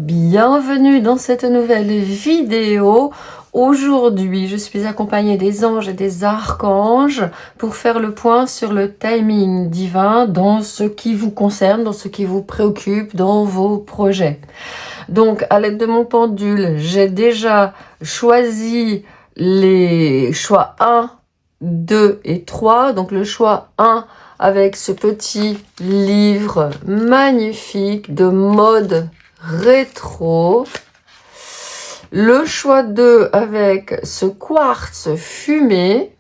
bienvenue dans cette nouvelle vidéo. Aujourd'hui, je suis accompagnée des anges et des archanges pour faire le point sur le timing divin dans ce qui vous concerne, dans ce qui vous préoccupe, dans vos projets. Donc, à l'aide de mon pendule, j'ai déjà choisi les choix 1, 2 et 3. Donc, le choix 1 avec ce petit livre magnifique de mode rétro. Le choix 2 avec ce quartz fumé.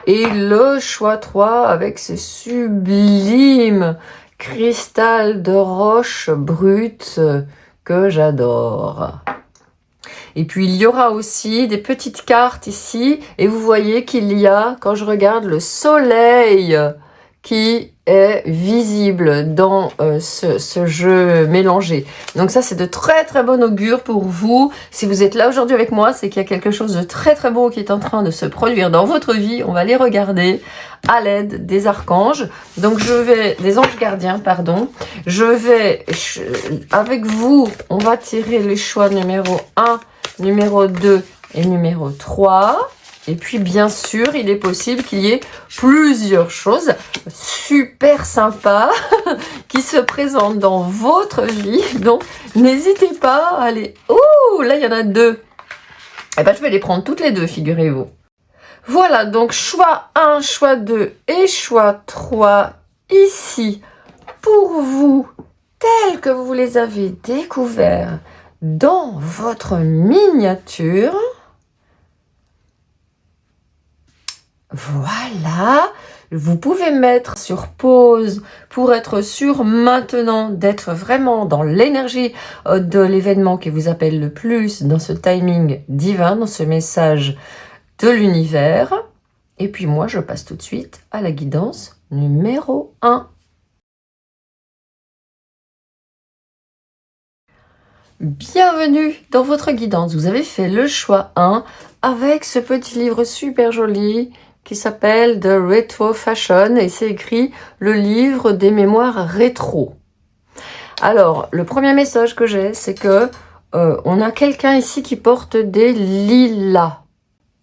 Et le choix 3 avec ce sublime cristal de roche brute que j'adore. Et puis il y aura aussi des petites cartes ici. Et vous voyez qu'il y a, quand je regarde, le soleil qui est visible dans ce jeu mélangé. Donc ça, c'est de très très bon augure pour vous. Si vous êtes là aujourd'hui avec moi, c'est qu'il y a quelque chose de très très beau qui est en train de se produire dans votre vie. On va les regarder à l'aide des archanges. Donc des anges gardiens, pardon. Avec vous, on va tirer les choix numéro 1, numéro 2 et numéro 3. Et puis, bien sûr, il est possible qu'il y ait plusieurs choses super sympas qui se présentent dans votre vie. Donc, n'hésitez pas à aller... Ouh, là, il y en a 2. Eh ben, je vais les prendre toutes les 2, figurez-vous. Voilà, donc choix 1, choix 2 et choix 3 ici pour vous, tels que vous les avez découverts dans votre miniature. Voilà, vous pouvez mettre sur pause pour être sûr maintenant d'être vraiment dans l'énergie de l'événement qui vous appelle le plus, dans ce timing divin, dans ce message de l'univers. Et puis moi, je passe tout de suite à la guidance numéro 1. Bienvenue dans votre guidance. Vous avez fait le choix 1 avec ce petit livre super joli qui s'appelle The Retro Fashion et c'est écrit le livre des mémoires rétro. Alors, le premier message que j'ai, c'est que on a quelqu'un ici qui porte des lilas.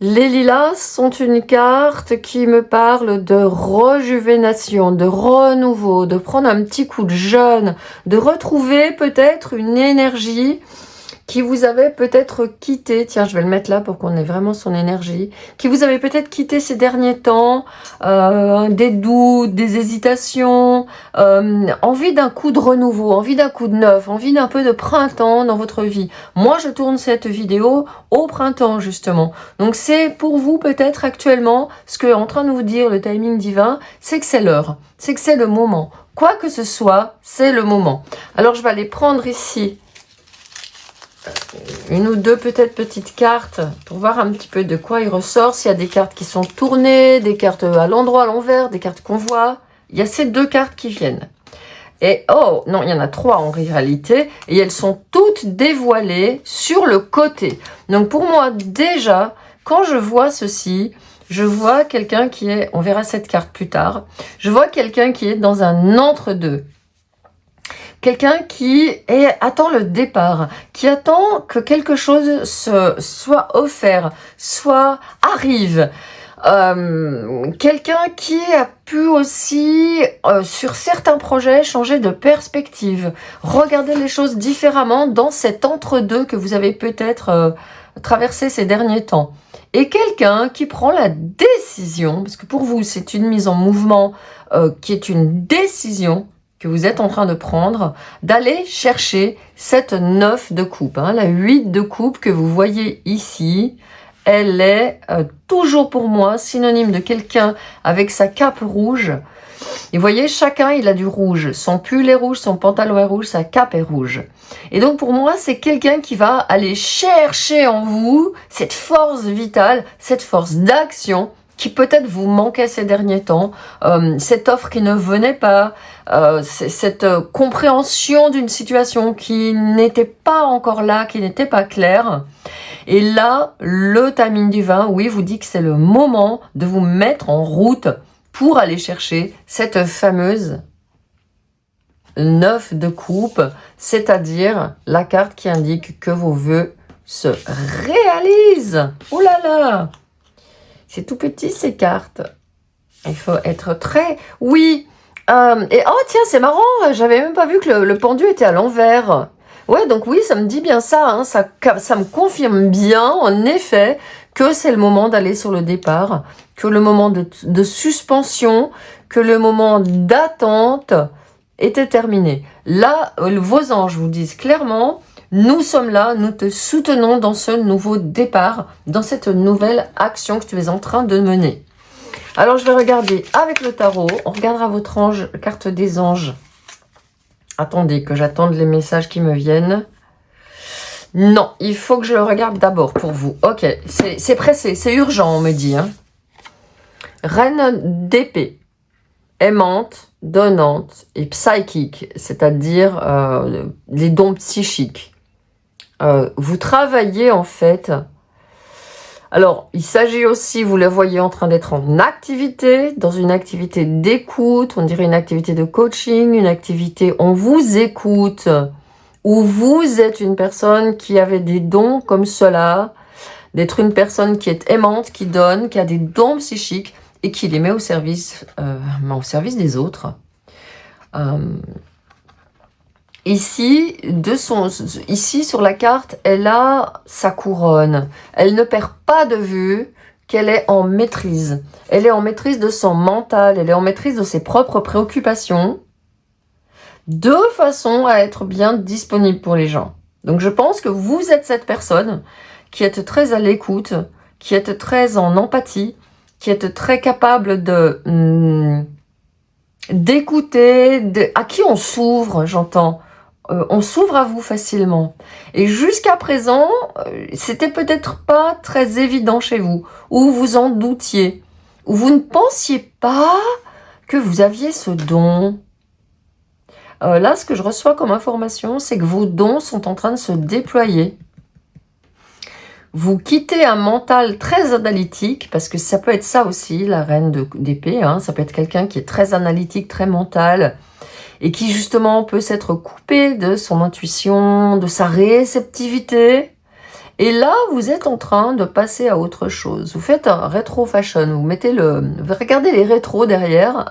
Les lilas sont une carte qui me parle de rejuvénation, de renouveau, de prendre un petit coup de jeune, de retrouver peut-être une énergie qui vous avait peut-être quitté, tiens je vais le mettre là pour qu'on ait vraiment son énergie, qui vous avait peut-être quitté ces derniers temps, des doutes, des hésitations, envie d'un coup de renouveau, envie d'un coup de neuf, envie d'un peu de printemps dans votre vie. Moi je tourne cette vidéo au printemps justement, donc c'est pour vous peut-être actuellement, ce que est en train de vous dire le timing divin, c'est que c'est l'heure, c'est que c'est le moment. Quoi que ce soit, c'est le moment. Alors je vais aller prendre ici une ou deux peut-être petites cartes pour voir un petit peu de quoi il ressort. S'il y a des cartes qui sont tournées, des cartes à l'endroit, à l'envers, des cartes qu'on voit. Il y a ces 2 cartes qui viennent. Et oh, non, il y en a 3 en réalité. Et elles sont toutes dévoilées sur le côté. Donc pour moi, déjà, quand je vois ceci, je vois quelqu'un qui est, on verra cette carte plus tard, je vois quelqu'un qui est dans un entre-deux. Quelqu'un qui attend le départ, qui attend que quelque chose soit offert, soit arrive. Quelqu'un qui a pu aussi, sur certains projets, changer de perspective, regarder les choses différemment dans cet entre-deux que vous avez peut-être traversé ces derniers temps. Et quelqu'un qui prend la décision, parce que pour vous, c'est une mise en mouvement qui est une décision, que vous êtes en train de prendre, d'aller chercher cette 9 de coupe. La 8 de coupe que vous voyez ici, elle est toujours pour moi synonyme de quelqu'un avec sa cape rouge. Et vous voyez, chacun il a du rouge. Son pull est rouge, son pantalon est rouge, sa cape est rouge. Et donc pour moi, c'est quelqu'un qui va aller chercher en vous cette force vitale, cette force d'action qui peut-être vous manquait ces derniers temps, cette offre qui ne venait pas, cette compréhension d'une situation qui n'était pas encore là, qui n'était pas claire. Et là, le timing divin, oui, vous dit que c'est le moment de vous mettre en route pour aller chercher cette fameuse 9 de coupe, c'est-à-dire la carte qui indique que vos vœux se réalisent. Oh là là, c'est tout petit ces cartes. Il faut être très... Oui, et oh tiens, c'est marrant, j'avais même pas vu que le pendu était à l'envers. Ouais, donc oui, ça me dit bien ça, hein, ça me confirme bien, en effet, que c'est le moment d'aller sur le départ, que le moment de suspension, que le moment d'attente était terminé. Là, vos anges vous disent clairement, nous sommes là, nous te soutenons dans ce nouveau départ, dans cette nouvelle action que tu es en train de mener. Alors, je vais regarder avec le tarot. On regardera votre ange, carte des anges. Attendez, que j'attende les messages qui me viennent. Non, il faut que je le regarde d'abord pour vous. Ok, c'est pressé, c'est urgent, on me dit. Hein. Reine d'épée, aimante, donnante et psychique, c'est-à-dire les dons psychiques. Vous travaillez en fait... Alors, il s'agit aussi, vous le voyez, en train d'être en activité, dans une activité d'écoute, on dirait une activité de coaching, une activité on vous écoute, où vous êtes une personne qui avait des dons comme cela, d'être une personne qui est aimante, qui donne, qui a des dons psychiques et qui les met au service des autres. Ici, sur la carte, elle a sa couronne. Elle ne perd pas de vue qu'elle est en maîtrise. Elle est en maîtrise de son mental, elle est en maîtrise de ses propres préoccupations, de façon à être bien disponible pour les gens. Donc je pense que vous êtes cette personne qui est très à l'écoute, qui est très en empathie, qui est très capable d'écouter, à qui on s'ouvre, j'entends. On s'ouvre à vous facilement. Et jusqu'à présent, c'était peut-être pas très évident chez vous, ou vous en doutiez, ou vous ne pensiez pas que vous aviez ce don. Là, ce que je reçois comme information, c'est que vos dons sont en train de se déployer. Vous quittez un mental très analytique, parce que ça peut être ça aussi, la reine d'épée, hein, ça peut être quelqu'un qui est très analytique, très mental, et qui justement peut s'être coupé de son intuition, de sa réceptivité. Et là, vous êtes en train de passer à autre chose. Vous faites un rétro fashion, vous regardez les rétros derrière,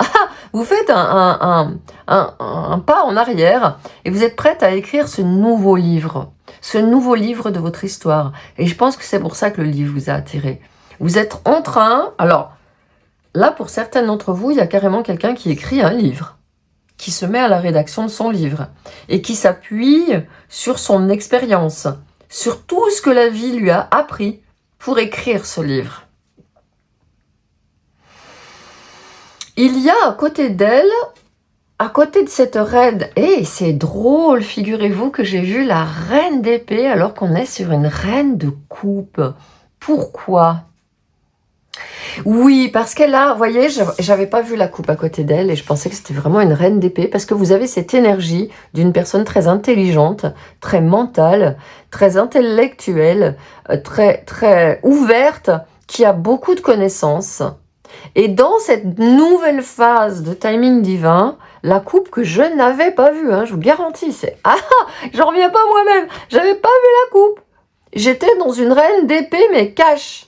vous faites un pas en arrière, et vous êtes prête à écrire ce nouveau livre de votre histoire. Et je pense que c'est pour ça que le livre vous a attiré. Vous êtes en train, alors là, pour certaines d'entre vous, il y a carrément quelqu'un qui écrit un livre, qui se met à la rédaction de son livre et qui s'appuie sur son expérience, sur tout ce que la vie lui a appris pour écrire ce livre. Il y a à côté d'elle, à côté de cette reine, et c'est drôle, figurez-vous que j'ai vu la reine d'épée alors qu'on est sur une reine de coupe. Pourquoi ? Oui, parce qu'elle a, vous voyez, j'avais pas vu la coupe à côté d'elle et je pensais que c'était vraiment une reine d'épée parce que vous avez cette énergie d'une personne très intelligente, très mentale, très intellectuelle, très ouverte, qui a beaucoup de connaissances. Et dans cette nouvelle phase de timing divin, la coupe que je n'avais pas vue, hein, je vous garantis, c'est j'en reviens pas moi-même, j'avais pas vu la coupe. J'étais dans une reine d'épée mais cash.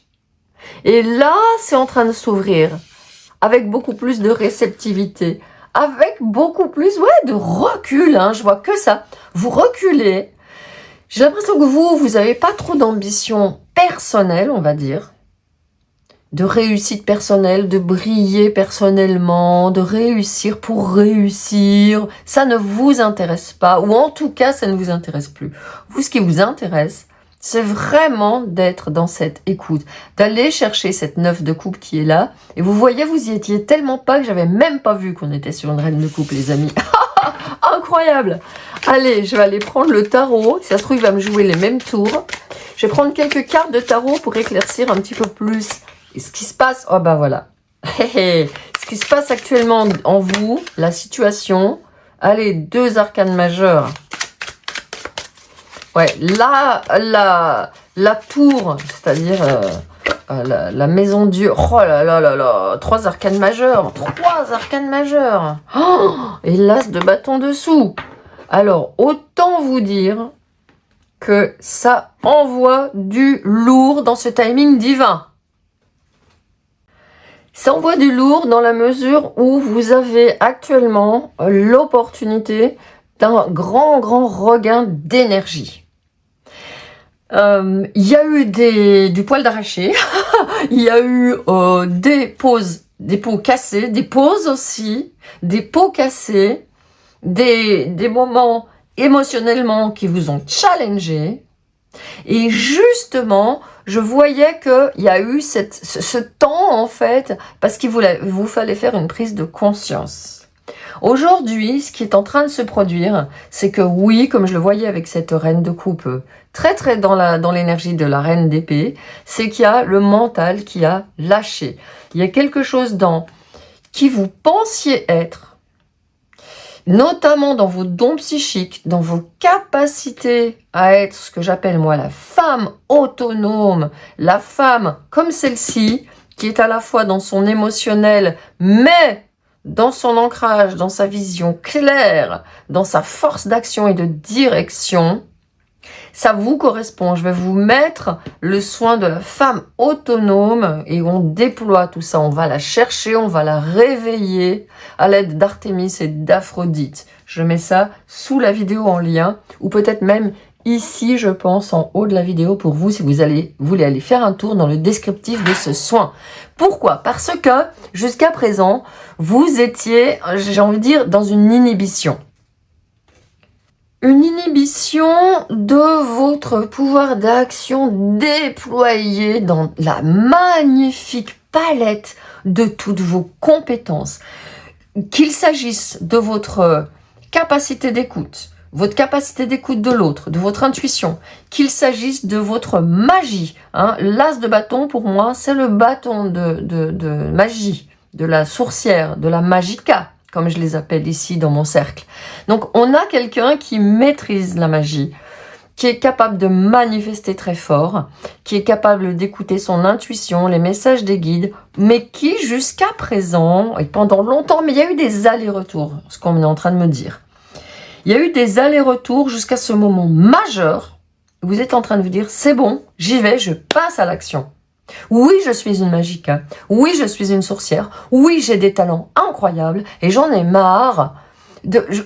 Et là, c'est en train de s'ouvrir avec beaucoup plus de réceptivité, avec beaucoup plus de recul. Hein, je vois que ça. Vous reculez. J'ai l'impression que vous n'avez pas trop d'ambition personnelle, on va dire, de réussite personnelle, de briller personnellement, de réussir pour réussir. Ça ne vous intéresse pas, ou en tout cas, ça ne vous intéresse plus. Vous, ce qui vous intéresse, c'est vraiment d'être dans cette écoute, d'aller chercher cette 9 de coupe qui est là. Et vous voyez, vous y étiez tellement pas que j'avais même pas vu qu'on était sur une reine de coupe, les amis. Incroyable. Allez, je vais aller prendre le tarot. Si ça se trouve, il va me jouer les mêmes tours. Je vais prendre quelques cartes de tarot pour éclaircir un petit peu plus ce qui se passe. Oh ben voilà. Ce qui se passe actuellement en vous, la situation. Allez, 2 arcanes majeures. Ouais, là, la tour, c'est-à-dire la maison Dieu. Oh là là là là, 3 arcanes majeures. 3 arcanes majeures. Oh, et l'as de bâton dessous. Alors, autant vous dire que ça envoie du lourd dans ce timing divin. Ça envoie du lourd dans la mesure où vous avez actuellement l'opportunité d'un grand regain d'énergie. Il y a eu du poil d'arraché, il y a eu des pots cassés, des pauses aussi, des pots cassés, des moments émotionnellement qui vous ont challengé. Et justement, je voyais qu'il y a eu ce temps, en fait, parce qu'il vous fallait faire une prise de conscience. Aujourd'hui, ce qui est en train de se produire, c'est que oui, comme je le voyais avec cette reine de coupe, très dans l'énergie de la reine d'épée, c'est qu'il y a le mental qui a lâché. Il y a quelque chose dans qui vous pensiez être, notamment dans vos dons psychiques, dans vos capacités à être ce que j'appelle moi la femme autonome, la femme comme celle-ci, qui est à la fois dans son émotionnel, mais dans son ancrage, dans sa vision claire, dans sa force d'action et de direction. Ça vous correspond. Je vais vous mettre le soin de la femme autonome et on déploie tout ça. On va la chercher, on va la réveiller à l'aide d'Artémis et d'Aphrodite. Je mets ça sous la vidéo en lien ou peut-être même ici, je pense, en haut de la vidéo pour vous si vous voulez aller faire un tour dans le descriptif de ce soin. Pourquoi? Parce que jusqu'à présent, vous étiez, j'ai envie de dire, dans une inhibition. Une inhibition de votre pouvoir d'action déployé dans la magnifique palette de toutes vos compétences. Qu'il s'agisse de votre capacité d'écoute, votre capacité d'écoute de l'autre, de votre intuition, qu'il s'agisse de votre magie. Hein. L'as de bâton, pour moi, c'est le bâton de magie, de la sourcière, de la magica, comme je les appelle ici dans mon cercle. Donc, on a quelqu'un qui maîtrise la magie, qui est capable de manifester très fort, qui est capable d'écouter son intuition, les messages des guides, mais qui, jusqu'à présent, et pendant longtemps, mais il y a eu des allers-retours, ce qu'on est en train de me dire. Il y a eu des allers-retours jusqu'à ce moment majeur. Vous êtes en train de vous dire, c'est bon, j'y vais, je passe à l'action. Oui, je suis une magica. Oui, je suis une sorcière. Oui, j'ai des talents incroyables et j'en ai marre.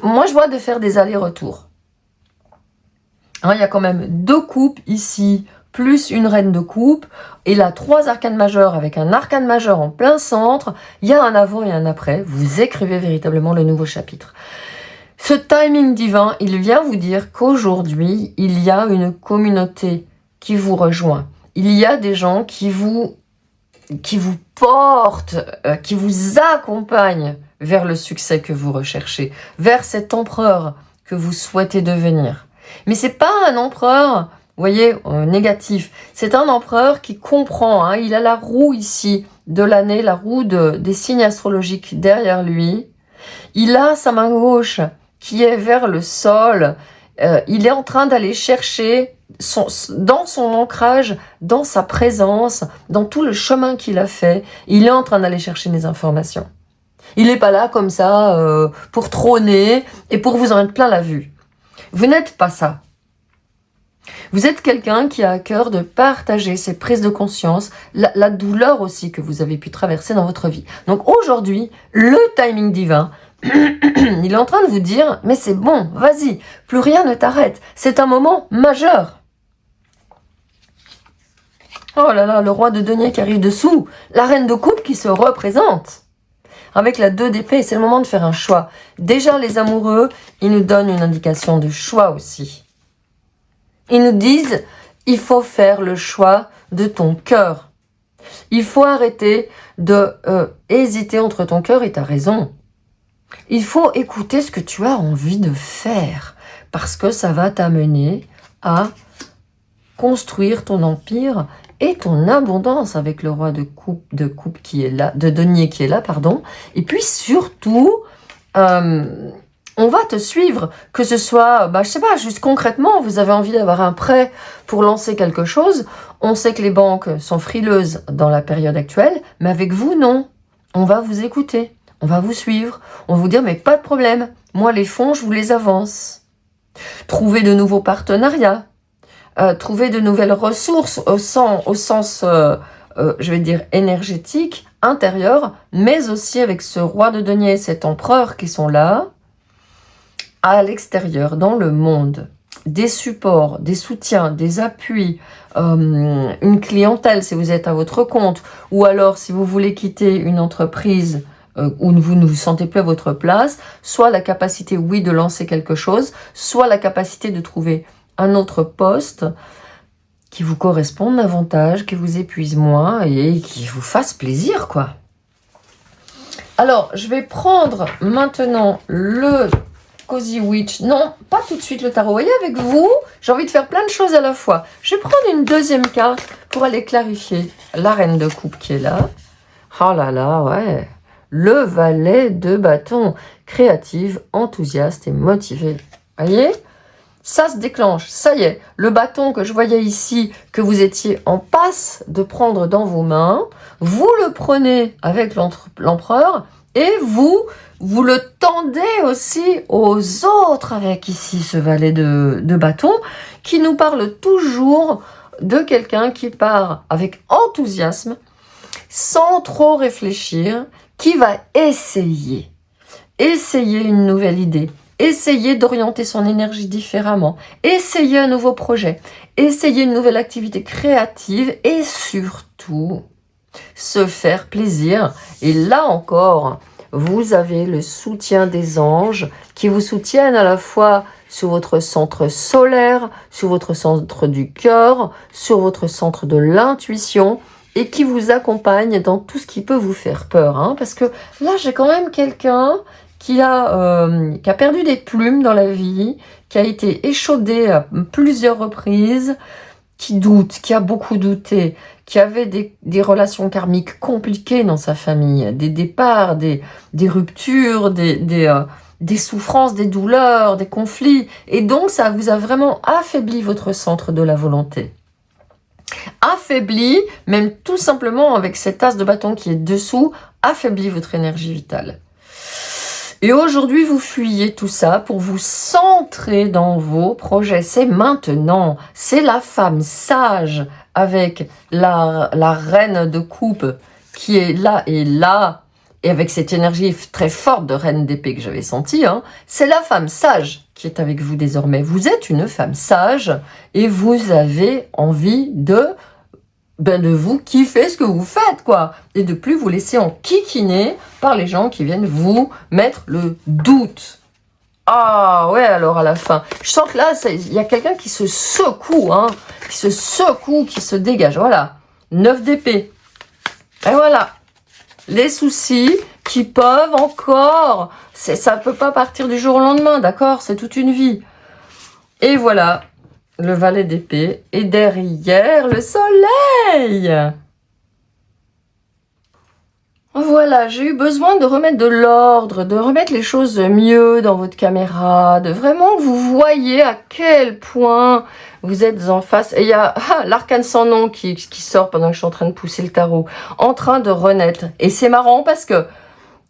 Moi, je vois de faire des allers-retours. Hein, il y a quand même 2 coupes ici, plus une reine de coupe. Et là, 3 arcanes majeures avec un arcane majeur en plein centre. Il y a un avant et un après. Vous écrivez véritablement le nouveau chapitre. Ce timing divin, il vient vous dire qu'aujourd'hui, il y a une communauté qui vous rejoint. Il y a des gens qui vous portent, qui vous accompagnent vers le succès que vous recherchez, vers cet empereur que vous souhaitez devenir. Mais c'est pas un empereur, vous voyez, négatif. C'est un empereur qui comprend. Hein, il a la roue ici de l'année, la roue des signes astrologiques derrière lui. Il a sa main gauche qui est vers le sol. Il est en train d'aller chercher dans son ancrage, dans sa présence, dans tout le chemin qu'il a fait, il est en train d'aller chercher des informations. Il n'est pas là comme ça pour trôner et pour vous en être plein la vue. Vous n'êtes pas ça. Vous êtes quelqu'un qui a à cœur de partager ses prises de conscience, la douleur aussi que vous avez pu traverser dans votre vie. Donc aujourd'hui, le timing divin, il est en train de vous dire, mais c'est bon, vas-y, plus rien ne t'arrête. C'est un moment majeur. Oh là là, le roi de denier qui arrive dessous, la reine de coupe qui se représente. Avec la 2 d'épée, c'est le moment de faire un choix. Déjà, les amoureux, ils nous donnent une indication de choix aussi. Ils nous disent, il faut faire le choix de ton cœur. Il faut arrêter de hésiter entre ton cœur et ta raison. Il faut écouter ce que tu as envie de faire parce que ça va t'amener à construire ton empire et ton abondance avec le roi de coupe qui est là, de denier qui est là, pardon. Et puis surtout, On va te suivre, que ce soit, je sais pas, juste concrètement, vous avez envie d'avoir un prêt pour lancer quelque chose. On sait que les banques sont frileuses dans la période actuelle, mais avec vous, non. On va vous écouter, on va vous suivre, on va vous dire, mais pas de problème, moi les fonds, je vous les avance. Trouver de nouveaux partenariats, trouver de nouvelles ressources au sens je vais dire énergétique, intérieur, mais aussi avec ce roi de denier et cet empereur qui sont là, à l'extérieur, dans le monde, des supports, des soutiens, des appuis, une clientèle si vous êtes à votre compte, ou alors si vous voulez quitter une entreprise où vous ne vous sentez plus à votre place, soit la capacité, oui, de lancer quelque chose, soit la capacité de trouver un autre poste qui vous corresponde davantage, qui vous épuise moins et qui vous fasse plaisir, quoi. Alors, je vais prendre maintenant le Cozy Witch. Non, pas tout de suite le tarot. Vous voyez, avec vous, j'ai envie de faire plein de choses à la fois. Je vais prendre une deuxième carte pour aller clarifier la reine de coupe qui est là. Oh là là, ouais. Le valet de bâton. Créative, enthousiaste et motivée. Voyez ? Ça se déclenche. Ça y est. Le bâton que je voyais ici, que vous étiez en passe de prendre dans vos mains, vous le prenez avec l'empereur et vous le tendez aussi aux autres avec ici ce valet de bâton qui nous parle toujours de quelqu'un qui part avec enthousiasme, sans trop réfléchir, qui va essayer une nouvelle idée, essayer d'orienter son énergie différemment, essayer un nouveau projet, essayer une nouvelle activité créative et surtout se faire plaisir. Et là encore, vous avez le soutien des anges qui vous soutiennent à la fois sur votre centre solaire, sur votre centre du cœur, sur votre centre de l'intuition et qui vous accompagnent dans tout ce qui peut vous faire peur. Hein, parce que là, j'ai quand même quelqu'un qui a perdu des plumes dans la vie, qui a été échaudé à plusieurs reprises, qui doute, qui a beaucoup douté, qui avait des relations karmiques compliquées dans sa famille, des départs, des ruptures, des souffrances, des douleurs, des conflits. Et donc, ça vous a vraiment affaibli votre centre de la volonté. Affaibli, même tout simplement avec cette as de bâton qui est dessous, affaibli votre énergie vitale. Et aujourd'hui, vous fuyez tout ça pour vous centrer dans vos projets. C'est maintenant. C'est la femme sage avec la reine de coupe qui est là et avec cette énergie très forte de reine d'épée que j'avais sentie. Hein, c'est la femme sage qui est avec vous désormais. Vous êtes une femme sage et vous avez envie de vous kiffer ce que vous faites, quoi. Et de plus vous laisser enquiquiner par les gens qui viennent vous mettre le doute. Ah ouais, alors à la fin. Je sens que là, il y a quelqu'un qui se secoue, hein. Qui se secoue, qui se dégage. Voilà. 9 d'épée. Et voilà. Les soucis qui peuvent encore... Ça ne peut pas partir du jour au lendemain, d'accord? C'est toute une vie. Et voilà. Le valet d'épée, et derrière, le soleil. Voilà, j'ai eu besoin de remettre de l'ordre, de remettre les choses mieux dans votre caméra, de vraiment que vous voyez à quel point vous êtes en face. Et il y a l'arcane sans nom qui sort pendant que je suis en train de pousser le tarot, en train de renaître. Et c'est marrant parce que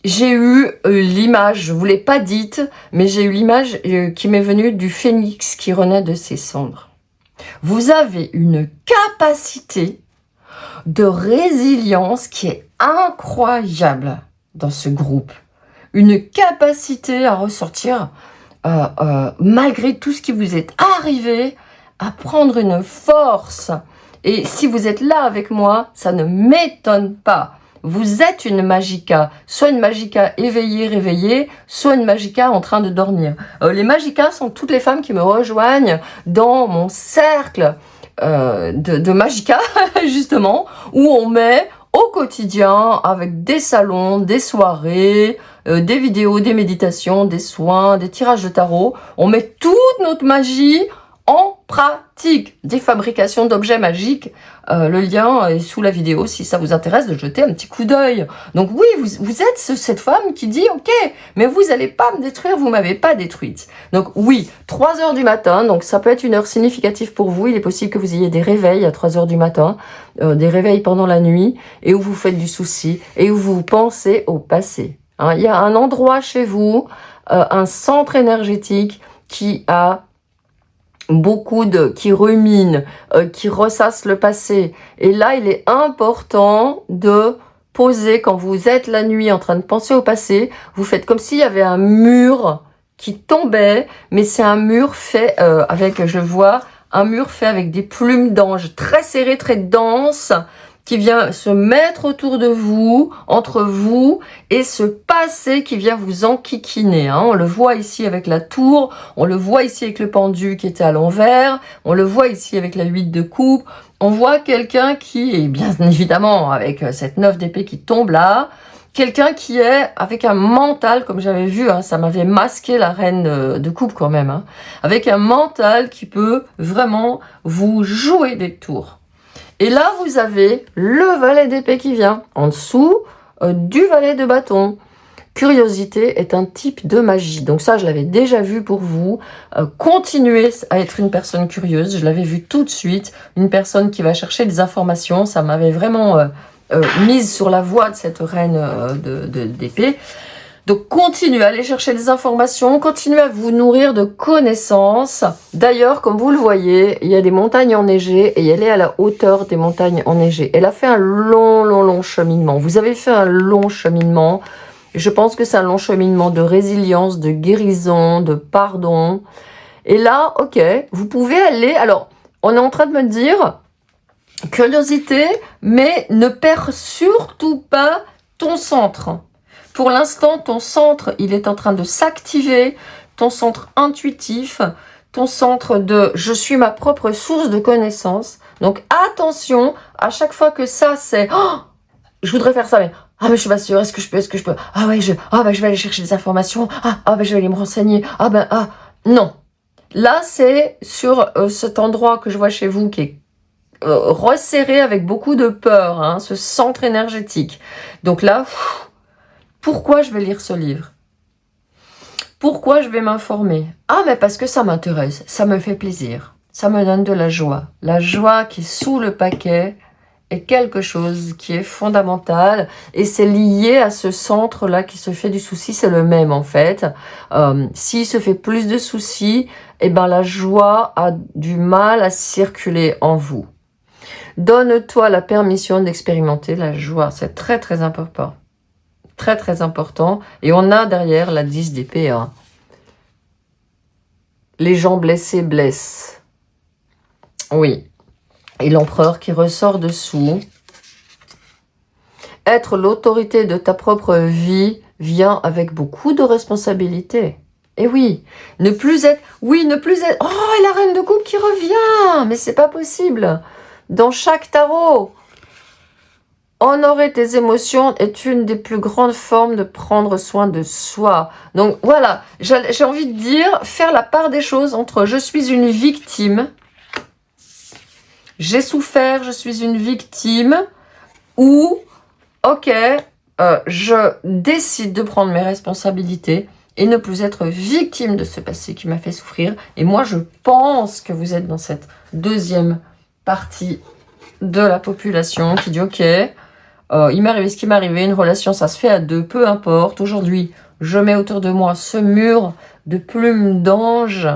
j'ai eu l'image, je ne vous l'ai pas dite, mais j'ai eu l'image qui m'est venue du phénix qui renaît de ses cendres. Vous avez une capacité de résilience qui est incroyable dans ce groupe. Une capacité à ressortir malgré tout ce qui vous est arrivé, à prendre une force. Et si vous êtes là avec moi, ça ne m'étonne pas. Vous êtes une Magica, soit une Magica éveillée, réveillée, soit une Magica en train de dormir. Les Magicas sont toutes les femmes qui me rejoignent dans mon cercle de Magica, justement, où on met au quotidien, avec des salons, des soirées, des vidéos, des méditations, des soins, des tirages de tarot, on met toute notre magie en pratique des fabrications d'objets magiques. Le lien est sous la vidéo si ça vous intéresse de jeter un petit coup d'œil. Donc oui, vous êtes cette femme qui dit ok, mais vous n'allez pas me détruire, vous m'avez pas détruite. Donc oui, 3 heures du matin, donc ça peut être une heure significative pour vous. Il est possible que vous ayez des réveils à 3 heures du matin, des réveils pendant la nuit, et où vous faites du souci, et où vous pensez au passé. Hein, il y a un endroit chez vous, un centre énergétique qui a qui rumine, qui ressasse le passé. Et là, il est important de poser, quand vous êtes la nuit en train de penser au passé, vous faites comme s'il y avait un mur qui tombait, mais c'est un mur fait avec, je vois, un mur fait avec des plumes d'ange très serrées, très denses, qui vient se mettre autour de vous, entre vous, et ce passé qui vient vous enquiquiner. Hein. On le voit ici avec la tour, on le voit ici avec le pendu qui était à l'envers, on le voit ici avec la 8 de coupe. On voit quelqu'un qui est bien évidemment avec cette 9 d'épée qui tombe là, quelqu'un qui est avec un mental, comme j'avais vu, hein, ça m'avait masqué la reine de coupe quand même, hein, avec un mental qui peut vraiment vous jouer des tours. Et là, vous avez le valet d'épée qui vient en dessous du valet de bâton. Curiosité est un type de magie. Donc ça, je l'avais déjà vu pour vous. Continuez à être une personne curieuse. Je l'avais vu tout de suite. Une personne qui va chercher des informations. Ça m'avait vraiment mise sur la voie de cette reine d'épée. Donc, continuez à aller chercher des informations, continuez à vous nourrir de connaissances. D'ailleurs, comme vous le voyez, il y a des montagnes enneigées et elle est à la hauteur des montagnes enneigées. Elle a fait un long cheminement. Vous avez fait un long cheminement. Je pense que c'est un long cheminement de résilience, de guérison, de pardon. Et là, ok, vous pouvez aller... Alors, on est en train de me dire, curiosité, mais ne perds surtout pas ton centre. Pour l'instant, ton centre, il est en train de s'activer, ton centre intuitif, ton centre de « je suis ma propre source de connaissances ». Donc, attention, à chaque fois que ça, c'est oh, « je voudrais faire ça, mais ah, mais je suis pas sûre, est-ce que je peux, ah ouais, je vais aller chercher des informations, je vais aller me renseigner, non ». Là, c'est sur cet endroit que je vois chez vous qui est resserré avec beaucoup de peur, hein, ce centre énergétique. Donc là... Pourquoi je vais lire ce livre? Pourquoi je vais m'informer? Ah, mais parce que ça m'intéresse, ça me fait plaisir, ça me donne de la joie. La joie qui est sous le paquet est quelque chose qui est fondamental et c'est lié à ce centre-là qui se fait du souci, c'est le même en fait. S'il se fait plus de soucis, eh ben la joie a du mal à circuler en vous. Donne-toi la permission d'expérimenter la joie, c'est très important. Très important. Et on a derrière la 10 d'épée. Hein. Les gens blessés blessent. Oui. Et l'empereur qui ressort dessous. Être l'autorité de ta propre vie vient avec beaucoup de responsabilités. Et oui, ne plus être... Oh, et la reine de coupe qui revient. Mais c'est pas possible. Dans chaque tarot... Honorer tes émotions est une des plus grandes formes de prendre soin de soi. Donc voilà, j'ai envie de dire, faire la part des choses entre je suis une victime, j'ai souffert, je suis une victime, ou ok, je décide de prendre mes responsabilités et ne plus être victime de ce passé qui m'a fait souffrir. Et moi, je pense que vous êtes dans cette deuxième partie de la population qui dit ok, il m'est arrivé ce qui m'est arrivé, une relation ça se fait à deux, peu importe. Aujourd'hui, je mets autour de moi ce mur de plumes d'ange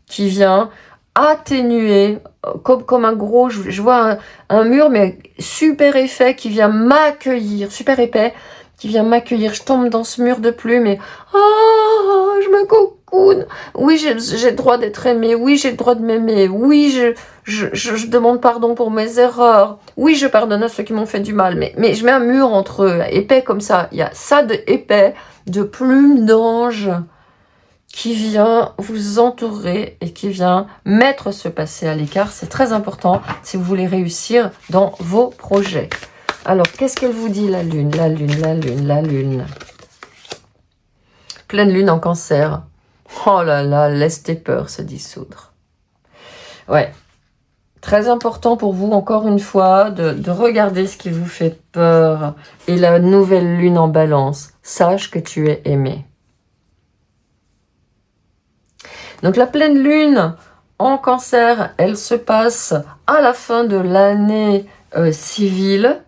qui vient atténuer, comme un gros, je vois un mur mais super épais qui vient m'accueillir, super épais, qui vient m'accueillir. Je tombe dans ce mur de plumes et je me cocoune. Oui, j'ai le droit d'être aimée. Oui, j'ai le droit de m'aimer. Oui, je demande pardon pour mes erreurs. Oui, je pardonne à ceux qui m'ont fait du mal. Mais je mets un mur entre eux, épais comme ça. Il y a ça de épais, de plumes d'ange qui vient vous entourer et qui vient mettre ce passé à l'écart. C'est très important si vous voulez réussir dans vos projets. Alors, qu'est-ce qu'elle vous dit, la lune? La lune, la lune, la lune. Pleine lune en cancer. Oh là là, laisse tes peurs se dissoudre. Ouais. Très important pour vous, encore une fois, de regarder ce qui vous fait peur. Et la nouvelle lune en balance. Sache que tu es aimé. Donc la pleine lune en cancer, elle se passe à la fin de l'année civile.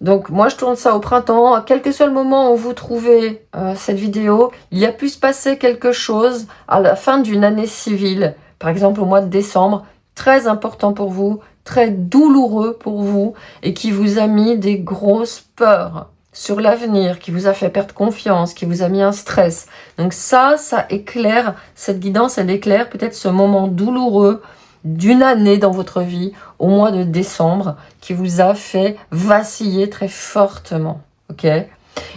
Donc moi je tourne ça au printemps. Quel que soit le moment où vous trouvez cette vidéo, il a pu se passer quelque chose à la fin d'une année civile. Par exemple au mois de décembre, très important pour vous, très douloureux pour vous et qui vous a mis des grosses peurs sur l'avenir, qui vous a fait perdre confiance, qui vous a mis un stress. Donc ça éclaire, cette guidance, elle éclaire peut-être ce moment douloureux d'une année dans votre vie, au mois de décembre, qui vous a fait vaciller très fortement. Ok ?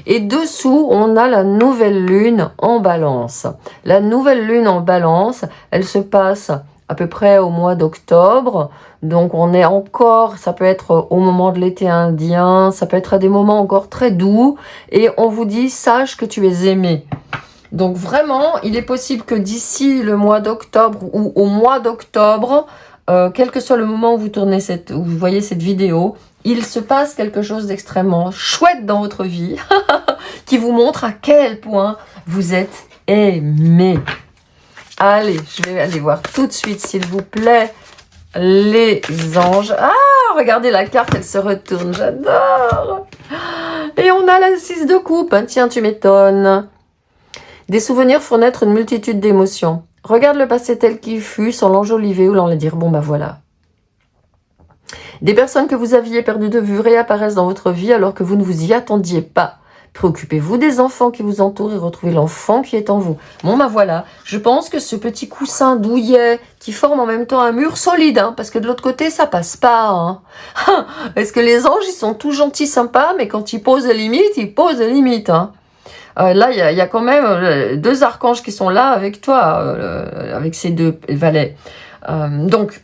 Et dessous, on a la nouvelle lune en balance. La nouvelle lune en balance, elle se passe à peu près au mois d'octobre. Donc on est encore, ça peut être au moment de l'été indien, ça peut être à des moments encore très doux. Et on vous dit, sache que tu es aimé. Donc vraiment, il est possible que d'ici le mois d'octobre ou au mois d'octobre, quel que soit le moment où vous tournez où vous voyez cette vidéo, il se passe quelque chose d'extrêmement chouette dans votre vie qui vous montre à quel point vous êtes aimé. Allez, je vais aller voir tout de suite, s'il vous plaît, les anges. Ah, regardez la carte, elle se retourne, j'adore. Et on a la 6 de coupe. Hein, tiens, tu m'étonnes. Des souvenirs font naître une multitude d'émotions. Regarde le passé tel qu'il fut, sans l'enjoliver ou l'en dire bon bah voilà. Des personnes que vous aviez perdues de vue réapparaissent dans votre vie alors que vous ne vous y attendiez pas. Préoccupez-vous des enfants qui vous entourent et retrouvez l'enfant qui est en vous. Bon bah voilà, je pense que ce petit coussin douillet qui forme en même temps un mur solide, hein, parce que de l'autre côté ça passe pas. Hein. Parce que les anges ils sont tout gentils, sympas, mais quand ils posent des limites, ils posent des limites. Hein. Là, il y a quand même 2 archanges qui sont là avec toi, avec ces 2 valets. Donc,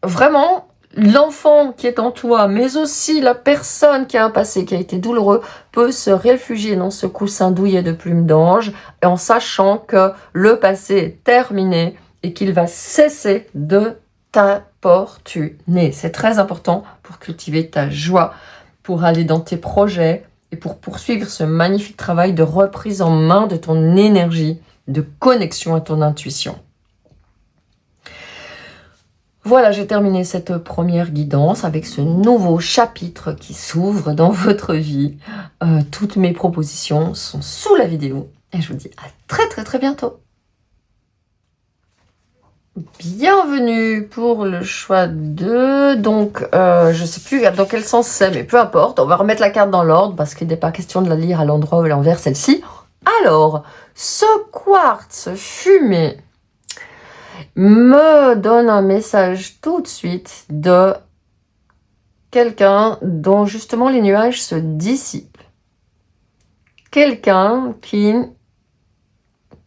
vraiment, l'enfant qui est en toi, mais aussi la personne qui a un passé qui a été douloureux, peut se réfugier dans ce coussin douillet de plumes d'ange, en sachant que le passé est terminé et qu'il va cesser de t'importuner. C'est très important pour cultiver ta joie, pour aller dans tes projets, et pour poursuivre ce magnifique travail de reprise en main de ton énergie, de connexion à ton intuition. Voilà, j'ai terminé cette première guidance avec ce nouveau chapitre qui s'ouvre dans votre vie. Toutes mes propositions sont sous la vidéo et je vous dis à très très très bientôt. Bienvenue pour le choix 2. Donc, je sais plus dans quel sens c'est, mais peu importe. On va remettre la carte dans l'ordre parce qu'il n'est pas question de la lire à l'endroit ou à l'envers, celle-ci. Alors, ce quartz fumé me donne un message tout de suite de quelqu'un dont justement les nuages se dissipent. Quelqu'un qui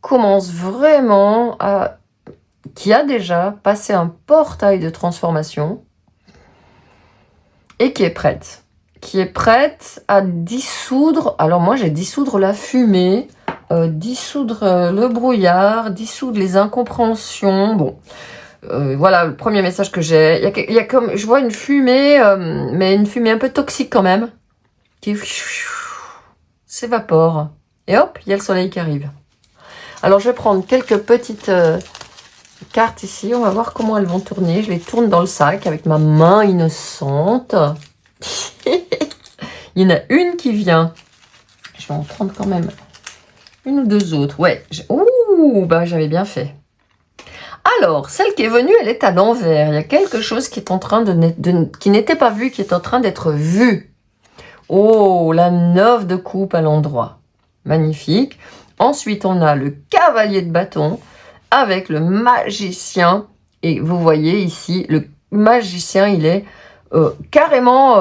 commence vraiment qui a déjà passé un portail de transformation et qui est prête à dissoudre, alors moi j'ai dissoudre la fumée, dissoudre le brouillard, dissoudre les incompréhensions, bon, voilà le premier message que j'ai, il y a comme, je vois une fumée, mais une fumée un peu toxique quand même, qui s'évapore, et hop, il y a le soleil qui arrive. Alors je vais prendre quelques petites cartes ici, on va voir comment elles vont tourner. Je les tourne dans le sac avec ma main innocente. Il y en a une qui vient. Je vais en prendre quand même une ou 2 autres. Ouais. Ouh, bah j'avais bien fait. Alors, celle qui est venue, elle est à l'envers. Il y a quelque chose qui est en train qui n'était pas vu, qui est en train d'être vu. Oh, la 9 de coupe à l'endroit. Magnifique. Ensuite, on a le cavalier de bâton avec le magicien. Et vous voyez ici, le magicien, il est carrément...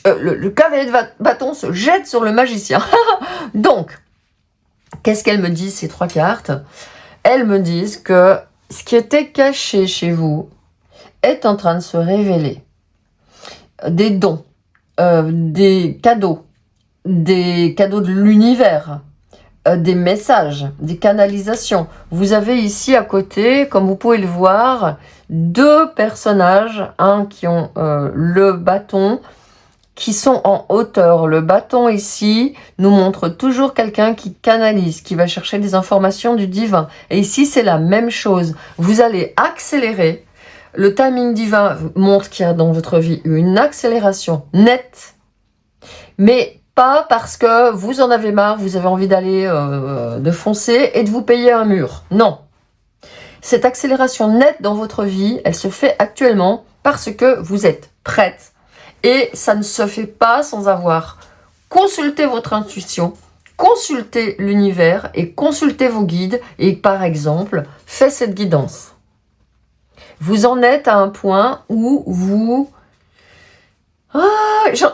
le cavalier de bâton se jette sur le magicien. Donc, qu'est-ce qu'elles me disent, ces 3 cartes? Elles me disent que ce qui était caché chez vous est en train de se révéler. Des dons, des cadeaux de l'univers, des messages, des canalisations. Vous avez ici à côté, comme vous pouvez le voir, deux personnages, qui ont le bâton, qui sont en hauteur. Le bâton ici nous montre toujours quelqu'un qui canalise, qui va chercher des informations du divin. Et ici, c'est la même chose. Vous allez accélérer. Le timing divin montre qu'il y a dans votre vie une accélération nette, mais pas parce que vous en avez marre, vous avez envie d'aller de foncer et de vous payer un mur. Non. Cette accélération nette dans votre vie, elle se fait actuellement parce que vous êtes prête. Et ça ne se fait pas sans avoir consulté votre intuition, consulté l'univers et consulté vos guides et par exemple, fait cette guidance. Vous en êtes à un point où vous...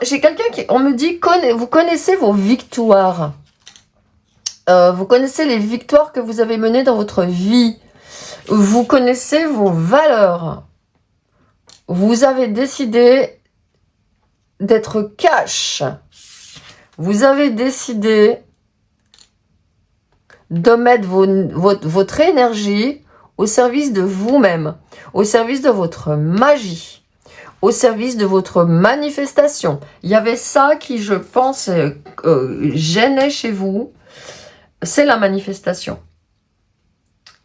j'ai quelqu'un qui... On me dit, vous connaissez vos victoires. Vous connaissez les victoires que vous avez menées dans votre vie. Vous connaissez vos valeurs. Vous avez décidé d'être cash. Vous avez décidé de mettre votre énergie au service de vous-même, au service de votre magie, au service de votre manifestation. Il y avait ça qui, je pense, gênait chez vous. C'est la manifestation.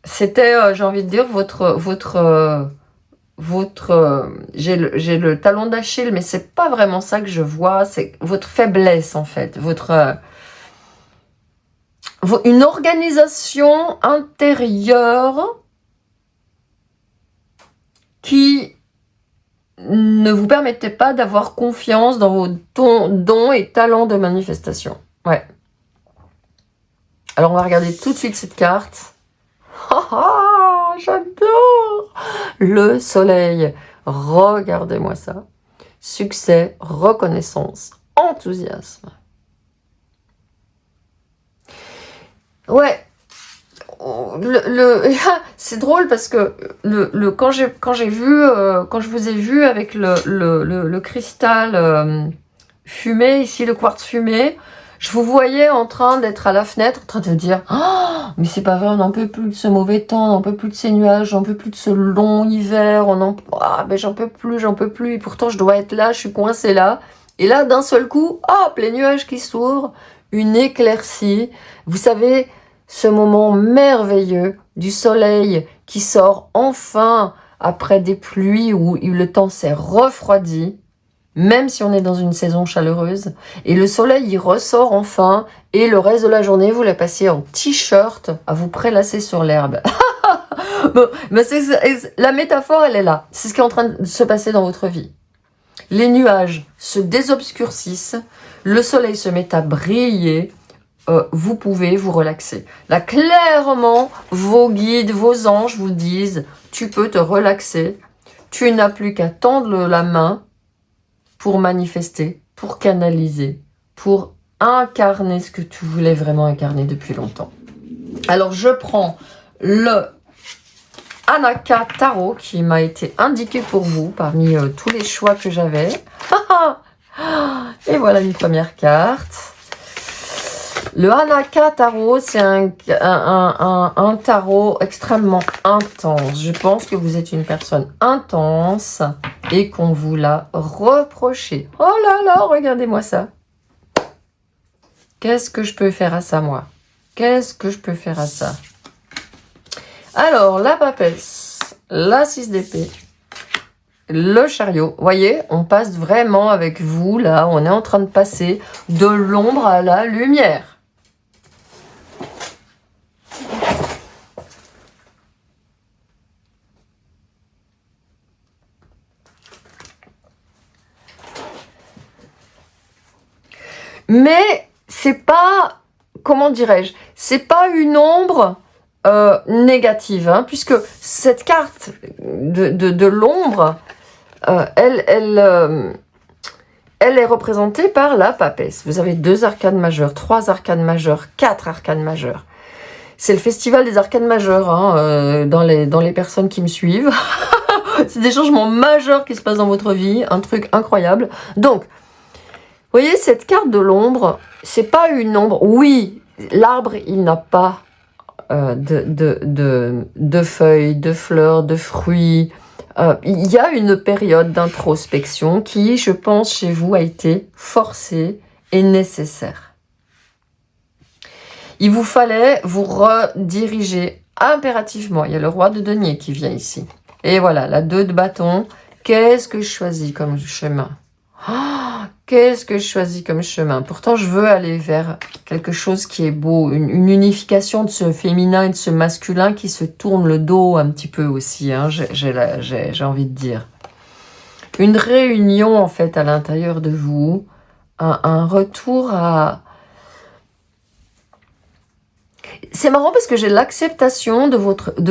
C'était, j'ai envie de dire, j'ai le talon d'Achille, mais c'est pas vraiment ça que je vois, c'est votre faiblesse en fait, une organisation intérieure qui ne vous permettait pas d'avoir confiance dans vos dons et talents de manifestation. Ouais. Alors on va regarder tout de suite cette carte. J'adore le soleil. Regardez-moi ça. Succès, reconnaissance, enthousiasme. Ouais. C'est drôle parce que quand je vous ai vu avec le cristal fumé, ici le quartz fumé, je vous voyais en train d'être à la fenêtre, en train de dire oh, mais c'est pas vrai, on n'en peut plus de ce mauvais temps, on n'en peut plus de ces nuages, on n'en peut plus de ce long hiver, ben j'en peux plus, et pourtant je dois être là, je suis coincée là. Et là, d'un seul coup, hop, les nuages qui s'ouvrent, une éclaircie. Vous savez, ce moment merveilleux du soleil qui sort enfin après des pluies où le temps s'est refroidi. Même si on est dans une saison chaleureuse, et le soleil il ressort enfin, et le reste de la journée, vous la passez en t-shirt à vous prélasser sur l'herbe. Bon, mais la métaphore, elle est là. C'est ce qui est en train de se passer dans votre vie. Les nuages se désobscurcissent, le soleil se met à briller, vous pouvez vous relaxer. Là, clairement, vos guides, vos anges vous disent, tu peux te relaxer, tu n'as plus qu'à tendre la main, pour manifester, pour canaliser, pour incarner ce que tu voulais vraiment incarner depuis longtemps. Alors, je prends le Anaka Tarot qui m'a été indiqué pour vous parmi tous les choix que j'avais. Et voilà une première carte. Le Anaka Tarot, c'est un tarot extrêmement intense. Je pense que vous êtes une personne intense et qu'on vous l'a reproché. Oh là là, regardez-moi ça. Qu'est-ce que je peux faire à ça, moi? Qu'est-ce que je peux faire à ça? Alors, la papesse, la 6 d'épée, le chariot. Vous voyez, on passe vraiment avec vous, là. On est en train de passer de l'ombre à la lumière. Mais c'est pas, comment dirais-je, c'est pas une ombre négative, hein, puisque cette carte de l'ombre, elle est représentée par la papesse. Vous avez 2 arcanes majeures, 3 arcanes majeures, 4 arcanes majeures. C'est le festival des arcanes majeures, hein, dans les personnes qui me suivent. C'est des changements majeurs qui se passent dans votre vie, un truc incroyable. Donc, vous voyez, cette carte de l'ombre, c'est pas une ombre. Oui, l'arbre, il n'a pas de feuilles, de fleurs, de fruits. Il y a une période d'introspection qui, je pense, chez vous, a été forcée et nécessaire. Il vous fallait vous rediriger impérativement. Il y a le roi de denier qui vient ici. Et voilà, la 2 de bâton. Qu'est-ce que je choisis comme chemin? Qu'est-ce que je choisis comme chemin? Pourtant, je veux aller vers quelque chose qui est beau, une unification de ce féminin et de ce masculin qui se tourne le dos un petit peu aussi, hein, j'ai envie de dire. Une réunion, en fait, à l'intérieur de vous, un retour à... C'est marrant parce que j'ai l'acceptation de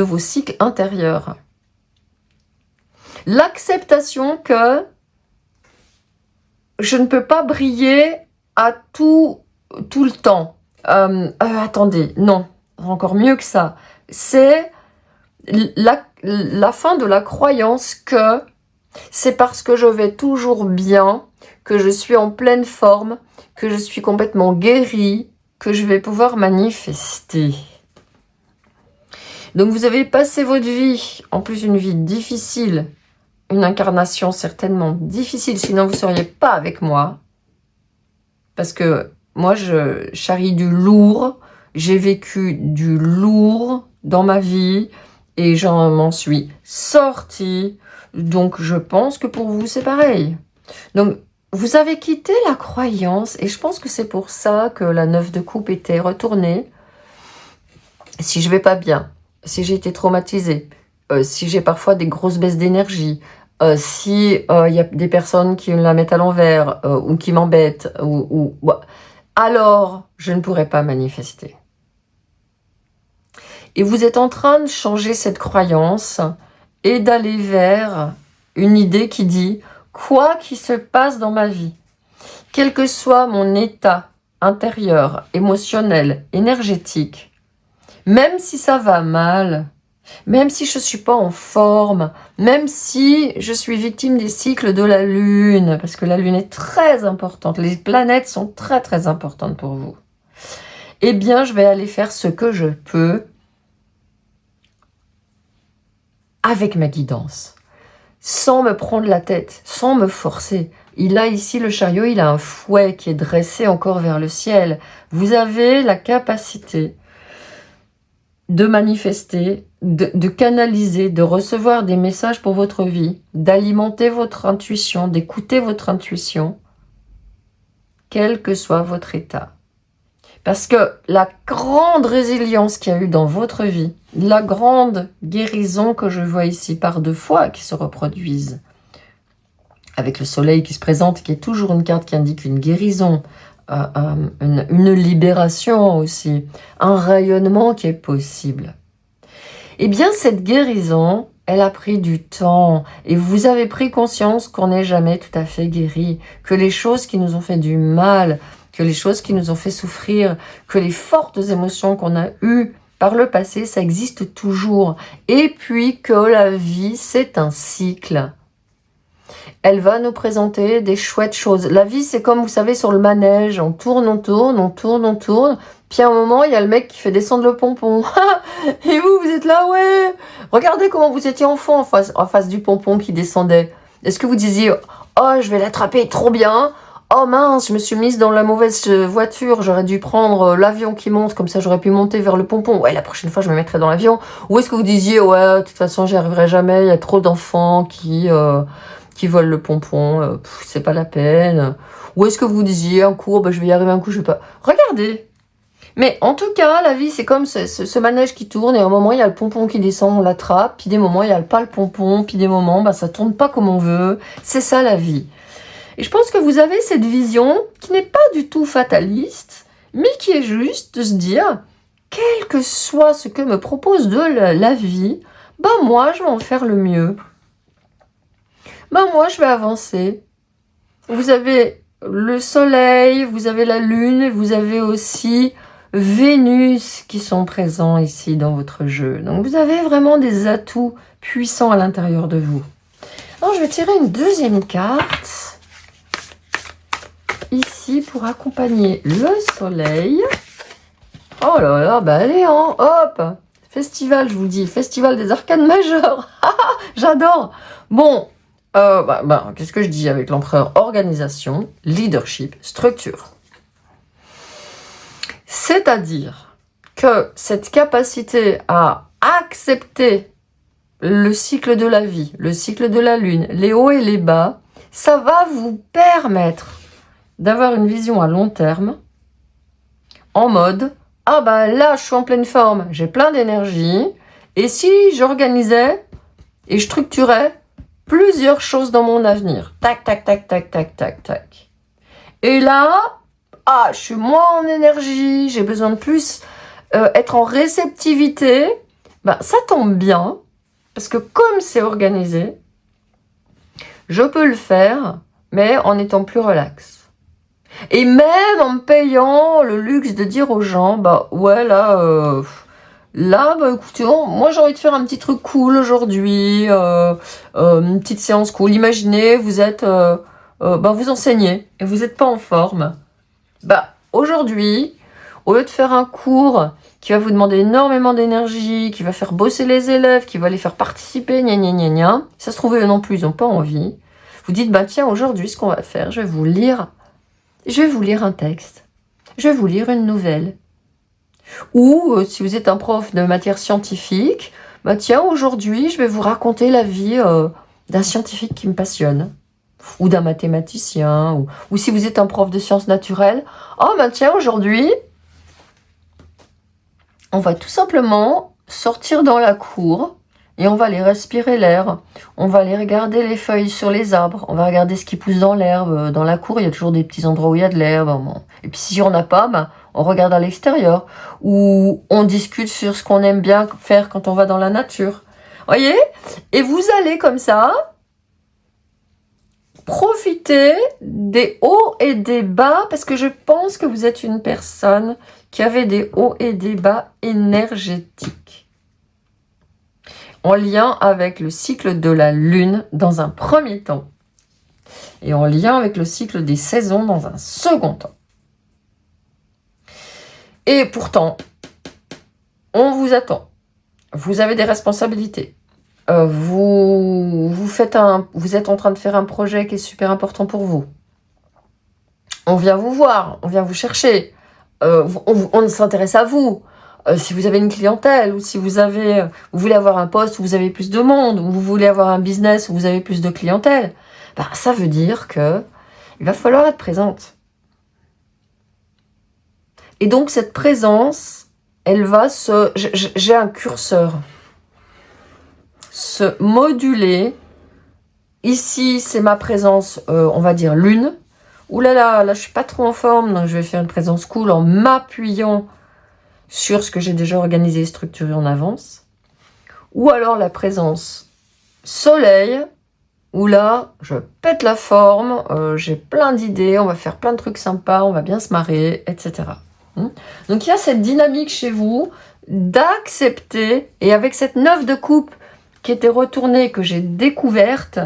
vos cycles intérieurs. L'acceptation que je ne peux pas briller à tout le temps. Attendez, non, encore mieux que ça. C'est la fin de la croyance que c'est parce que je vais toujours bien, que je suis en pleine forme, que je suis complètement guérie, que je vais pouvoir manifester. Donc vous avez passé votre vie, en plus une vie difficile, une incarnation certainement difficile, sinon vous ne seriez pas avec moi. Parce que moi, je charrie du lourd, j'ai vécu du lourd dans ma vie et j'en m'en suis sortie. Donc je pense que pour vous, c'est pareil. Donc vous avez quitté la croyance et je pense que c'est pour ça que la 9 de coupe était retournée. Si je vais pas bien, si j'ai été traumatisée, si j'ai parfois des grosses baisses d'énergie, si y a des personnes qui la mettent à l'envers ou qui m'embêtent, alors je ne pourrai pas manifester. Et vous êtes en train de changer cette croyance et d'aller vers une idée qui dit « Quoi qu'il se passe dans ma vie, quel que soit mon état intérieur, émotionnel, énergétique, même si ça va mal, même si je ne suis pas en forme, même si je suis victime des cycles de la Lune, parce que la Lune est très importante, les planètes sont très très importantes pour vous, eh bien je vais aller faire ce que je peux avec ma guidance, sans me prendre la tête, sans me forcer. Il a ici le chariot, il a un fouet qui est dressé encore vers le ciel. Vous avez la capacité de manifester, de canaliser, de recevoir des messages pour votre vie, d'alimenter votre intuition, d'écouter votre intuition, quel que soit votre état. Parce que la grande résilience qu'il y a eu dans votre vie, la grande guérison que je vois ici par 2 fois qui se reproduisent, avec le soleil qui se présente, qui est toujours une carte qui indique une guérison, une libération aussi, un rayonnement qui est possible. Eh bien, cette guérison, elle a pris du temps et vous avez pris conscience qu'on n'est jamais tout à fait guéri, que les choses qui nous ont fait du mal, que les choses qui nous ont fait souffrir, que les fortes émotions qu'on a eues par le passé, ça existe toujours. Et puis que la vie, c'est un cycle. Elle va nous présenter des chouettes choses. La vie, c'est comme, vous savez, sur le manège. On tourne, on tourne, on tourne, on tourne. Puis à un moment, il y a le mec qui fait descendre le pompon. Et vous êtes là, ouais. Regardez comment vous étiez enfant en face du pompon qui descendait. Est-ce que vous disiez, oh, je vais l'attraper, trop bien. Oh mince, je me suis mise dans la mauvaise voiture. J'aurais dû prendre l'avion qui monte. Comme ça, j'aurais pu monter vers le pompon. Ouais, la prochaine fois, je me mettrai dans l'avion. Ou est-ce que vous disiez, ouais, de toute façon, j'y arriverai jamais. Il y a trop d'enfants qui volent le pompon, c'est pas la peine. Ou est-ce que vous disiez un coup, je vais y arriver un coup, je vais pas... Regardez. Mais en tout cas, la vie, c'est comme ce manège qui tourne, et à un moment, il y a le pompon qui descend, on l'attrape, puis des moments, il n'y a pas le pompon, puis des moments, ça tourne pas comme on veut. C'est ça, la vie. Et je pense que vous avez cette vision qui n'est pas du tout fataliste, mais qui est juste de se dire, quel que soit ce que me propose de la vie, moi, je vais en faire le mieux. Moi, je vais avancer. Vous avez le soleil, vous avez la lune, vous avez aussi Vénus qui sont présents ici dans votre jeu. Donc, vous avez vraiment des atouts puissants à l'intérieur de vous. Alors, je vais tirer une deuxième carte ici pour accompagner le soleil. Oh là là, bah allez, hein, hop. Festival, je vous dis, festival des arcanes majeures. J'adore. Bon, qu'est-ce que je dis avec l'empereur? Organisation, leadership, structure. C'est-à-dire que cette capacité à accepter le cycle de la vie, le cycle de la lune, les hauts et les bas, ça va vous permettre d'avoir une vision à long terme en mode « Ah bah là, je suis en pleine forme, j'ai plein d'énergie, et si j'organisais et je structurais plusieurs choses dans mon avenir. Tac, tac, tac, tac, tac, tac, tac. Et là, je suis moins en énergie, j'ai besoin de plus être en réceptivité. » Ben, ça tombe bien, parce que comme c'est organisé, je peux le faire, mais en étant plus relax. Et même en me payant le luxe de dire aux gens, bah ouais, là, écoutez, moi j'ai envie de faire un petit truc cool aujourd'hui, une petite séance cool. Imaginez, vous êtes, vous enseignez et vous n'êtes pas en forme. Bah aujourd'hui, au lieu de faire un cours qui va vous demander énormément d'énergie, qui va faire bosser les élèves, qui va les faire participer, gna gna gna gna, ça se trouve eux non plus, ils n'ont pas envie. Vous dites, bah tiens, aujourd'hui, ce qu'on va faire, je vais vous lire un texte, je vais vous lire une nouvelle. Ou si vous êtes un prof de matière scientifique, bah tiens, aujourd'hui, je vais vous raconter la vie d'un scientifique qui me passionne. Ou d'un mathématicien. Ou si vous êtes un prof de sciences naturelles, tiens, aujourd'hui, on va tout simplement sortir dans la cour et on va aller respirer l'air. On va aller regarder les feuilles sur les arbres. On va regarder ce qui pousse dans l'herbe. Dans la cour, il y a toujours des petits endroits où il y a de l'herbe. Et puis si on n'a pas, on regarde à l'extérieur. Ou on discute sur ce qu'on aime bien faire quand on va dans la nature. Voyez? Et vous allez comme ça profiter des hauts et des bas, parce que je pense que vous êtes une personne qui avait des hauts et des bas énergétiques, en lien avec le cycle de la lune dans un premier temps, et en lien avec le cycle des saisons dans un second temps. Et pourtant, on vous attend. Vous avez des responsabilités. Vous êtes en train de faire un projet qui est super important pour vous. On vient vous voir, on vient vous chercher. On s'intéresse à vous. Si vous avez une clientèle, ou si vous voulez avoir un poste où vous avez plus de monde, ou vous voulez avoir un business où vous avez plus de clientèle, ça veut dire que il va falloir être présente. Et donc cette présence, elle va j'ai un curseur. Se moduler. Ici, c'est ma présence, on va dire lune. Ouh là, je suis pas trop en forme, donc je vais faire une présence cool en m'appuyant sur ce que j'ai déjà organisé et structuré en avance. Ou alors la présence soleil, où là, je pète la forme, j'ai plein d'idées, on va faire plein de trucs sympas, on va bien se marrer, etc. Donc il y a cette dynamique chez vous d'accepter, et avec cette 9 de coupe qui était retournée, que j'ai découverte,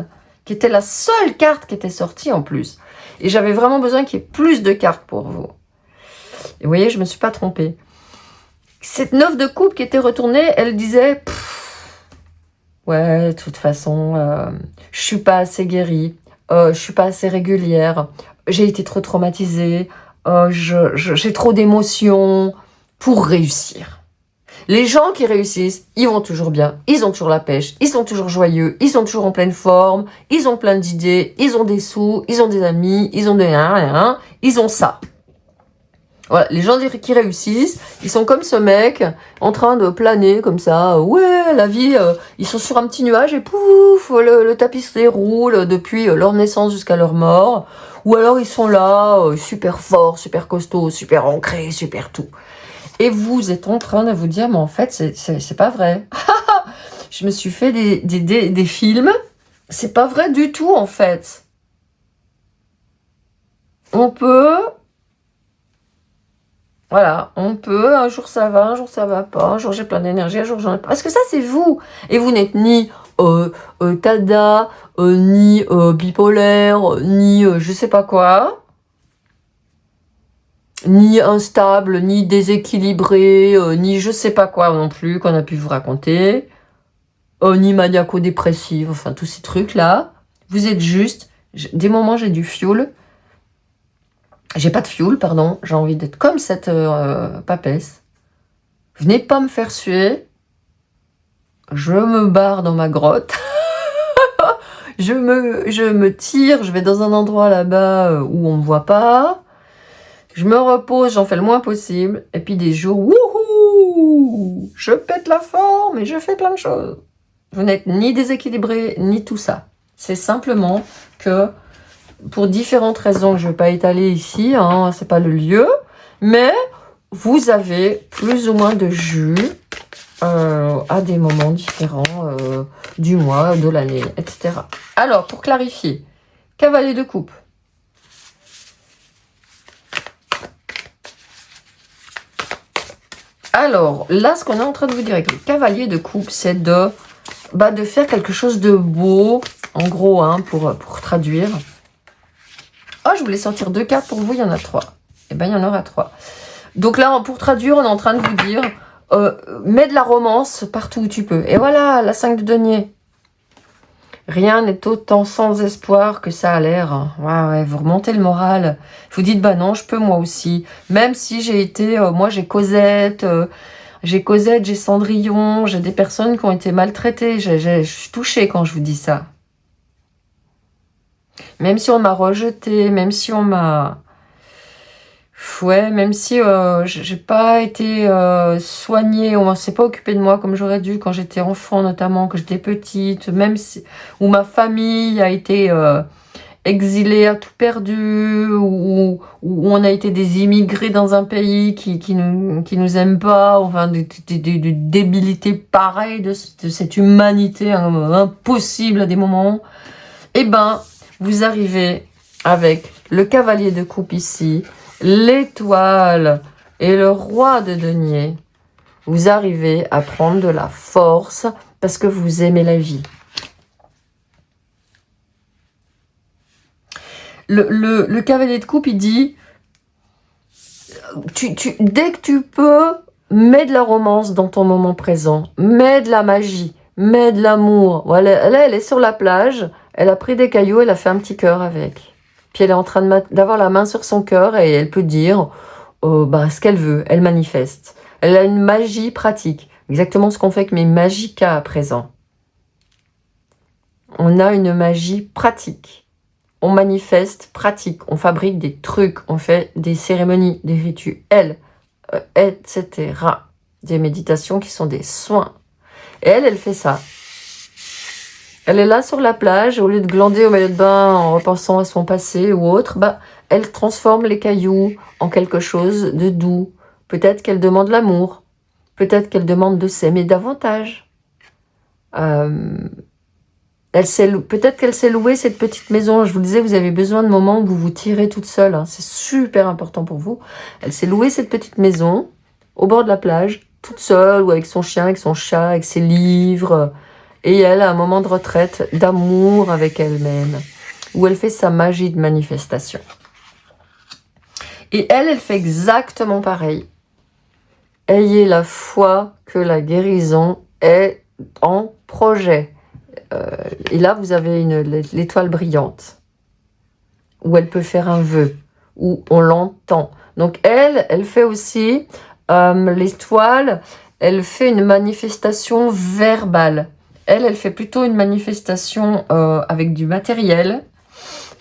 qui était la seule carte qui était sortie en plus. Et j'avais vraiment besoin qu'il y ait plus de cartes pour vous. Et vous voyez, je ne me suis pas trompée. Cette 9 de coupe qui était retournée, elle disait « Ouais, de toute façon, je suis pas assez guérie, je suis pas assez régulière, j'ai été trop traumatisée, j'ai trop d'émotions pour réussir. » Les gens qui réussissent, ils vont toujours bien, ils ont toujours la pêche, ils sont toujours joyeux, ils sont toujours en pleine forme, ils ont plein d'idées, ils ont des sous, ils ont des amis, ils ont ils ont ça. Voilà, les gens qui réussissent, ils sont comme ce mec, en train de planer comme ça, ouais, la vie, ils sont sur un petit nuage et pouf, le tapis se déroule depuis leur naissance jusqu'à leur mort, ou alors ils sont là, super forts, super costauds, super ancrés, super tout. Et vous êtes en train de vous dire, mais en fait, c'est pas vrai. Je me suis fait des films, c'est pas vrai du tout, en fait. On peut, un jour ça va, un jour ça va pas, un jour j'ai plein d'énergie, un jour j'en ai pas. Parce que ça, c'est vous. Et vous n'êtes ni tada, ni bipolaire, ni je sais pas quoi. ni instable, ni déséquilibré, ni je sais pas quoi non plus qu'on a pu vous raconter, ni maniaco-dépressive, enfin tous ces trucs-là. Vous êtes juste, des moments j'ai du fioul, j'ai pas de fioul, pardon, j'ai envie d'être comme cette papesse. Venez pas me faire suer, je me barre dans ma grotte, je me tire, je vais dans un endroit là-bas où on me voit pas, je me repose, j'en fais le moins possible, et puis des jours, wouhou, je pète la forme et je fais plein de choses. Vous n'êtes ni déséquilibré, ni tout ça. C'est simplement que, pour différentes raisons que je ne vais pas étaler ici, hein, c'est pas le lieu, mais vous avez plus ou moins de jus à des moments différents du mois, de l'année, etc. Alors, pour clarifier, cavalier de coupe. Alors, là, ce qu'on est en train de vous dire avec le cavalier de coupe, c'est de faire quelque chose de beau, en gros, hein, pour traduire. Oh, je voulais sortir 2 cartes pour vous, il y en a 3. Eh bien, il y en aura 3. Donc là, pour traduire, on est en train de vous dire, mets de la romance partout où tu peux. Et voilà, la 5 de denier. Rien n'est autant sans espoir que ça a l'air. Ouais, vous remontez le moral. Vous dites, bah non, je peux moi aussi. Même si j'ai été, moi j'ai Cosette, j'ai Cendrillon, j'ai des personnes qui ont été maltraitées. Je suis touchée quand je vous dis ça. Même si on m'a rejeté, même si on m'a... Ouais, même si j'ai pas été soignée, on s'est pas occupé de moi comme j'aurais dû quand j'étais enfant, notamment quand j'étais petite, même si où ma famille a été exilée à tout perdu, où on a été des immigrés dans un pays qui nous aime pas, enfin de débilité pareille de cette humanité impossible à des moments. Eh ben, vous arrivez avec le cavalier de coupe ici, l'étoile et le roi de denier. Vous arrivez à prendre de la force parce que vous aimez la vie. Le cavalier de coupe, il dit, dès que tu peux, mets de la romance dans ton moment présent, mets de la magie, mets de l'amour. Voilà, là, elle est sur la plage, elle a pris des cailloux, elle a fait un petit cœur avec. Puis elle est en train d'avoir la main sur son cœur et elle peut dire ce qu'elle veut, elle manifeste. Elle a une magie pratique, exactement ce qu'on fait avec mes magicas à présent. On a une magie pratique. On manifeste pratique, on fabrique des trucs, on fait des cérémonies, des rituels, etc. Des méditations qui sont des soins. Et elle fait ça. Elle est là sur la plage, au lieu de glander au maillot de bain en repensant à son passé ou autre, elle transforme les cailloux en quelque chose de doux. Peut-être qu'elle demande l'amour. Peut-être qu'elle demande de s'aimer davantage. Peut-être qu'elle s'est louée cette petite maison. Je vous le disais, vous avez besoin de moments où vous vous tirez toute seule. Hein. C'est super important pour vous. Elle s'est louée cette petite maison au bord de la plage, toute seule, ou avec son chien, avec son chat, avec ses livres. Et elle a un moment de retraite, d'amour avec elle-même, où elle fait sa magie de manifestation. Et elle fait exactement pareil. Ayez la foi que la guérison est en projet. Et là, vous avez l'étoile brillante, où elle peut faire un vœu, où on l'entend. Donc elle fait aussi, l'étoile, elle fait une manifestation verbale. Elle fait plutôt une manifestation avec du matériel.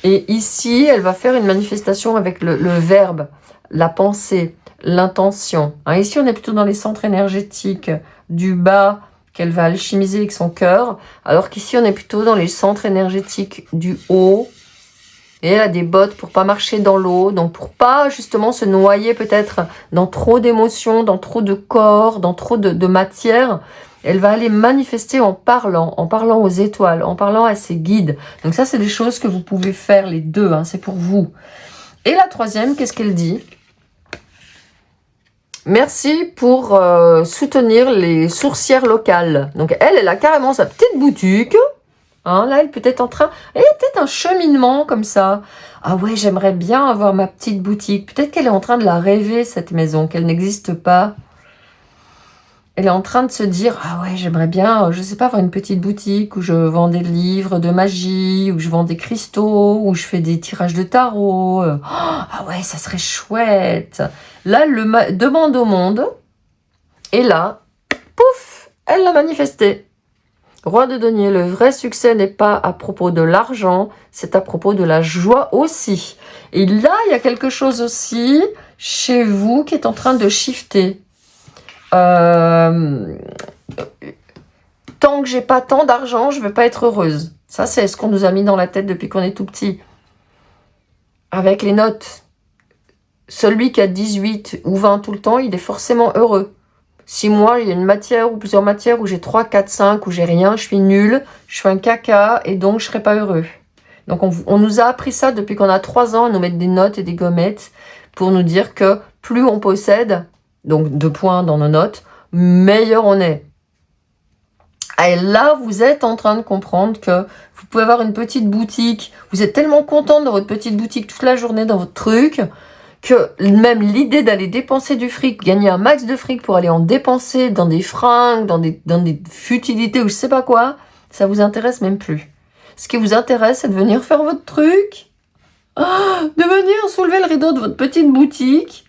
Et ici, elle va faire une manifestation avec le verbe, la pensée, l'intention. Hein, ici, on est plutôt dans les centres énergétiques du bas, qu'elle va alchimiser avec son cœur, alors qu'ici on est plutôt dans les centres énergétiques du haut, et elle a des bottes pour pas marcher dans l'eau, donc pour pas justement se noyer peut-être dans trop d'émotions, dans trop de corps, dans trop de matière. Elle va aller manifester en parlant aux étoiles, en parlant à ses guides. Donc ça, c'est des choses que vous pouvez faire les deux, hein, c'est pour vous. Et la troisième, qu'est-ce qu'elle dit ? Merci pour soutenir les sourcières locales. Donc elle a carrément sa petite boutique, Hein, là, elle peut être en train... Il y a peut-être un cheminement comme ça. Ah ouais, j'aimerais bien avoir ma petite boutique. Peut-être qu'elle est en train de la rêver, cette maison, qu'elle n'existe pas. Elle est en train de se dire, ah ouais, j'aimerais bien, je sais pas, avoir une petite boutique où je vends des livres de magie, où je vends des cristaux, où je fais des tirages de tarot. Ah ouais, ça serait chouette. Là, elle le demande au monde. Et là, pouf, elle l'a manifesté. Roi de denier, le vrai succès n'est pas à propos de l'argent, c'est à propos de la joie aussi. Et là, il y a quelque chose aussi chez vous qui est en train de shifter. Tant que j'ai pas tant d'argent, je vais pas être heureuse. Ça, c'est ce qu'on nous a mis dans la tête depuis qu'on est tout petit. Avec les notes. Celui qui a 18 ou 20 tout le temps, il est forcément heureux. Si moi, il y a une matière ou plusieurs matières où j'ai 3, 4, 5, où j'ai rien, je suis nulle, je suis un caca et donc je serai pas heureux. Donc on nous a appris ça depuis qu'on a 3 ans, à nous mettre des notes et des gommettes pour nous dire que plus on possède, donc 2 points dans nos notes, meilleur on est. Et là, vous êtes en train de comprendre que vous pouvez avoir une petite boutique, vous êtes tellement content de votre petite boutique toute la journée dans votre truc, que même l'idée d'aller dépenser du fric, gagner un max de fric pour aller en dépenser dans des fringues, dans des futilités ou je sais pas quoi, ça vous intéresse même plus. Ce qui vous intéresse, c'est de venir faire votre truc, de venir soulever le rideau de votre petite boutique,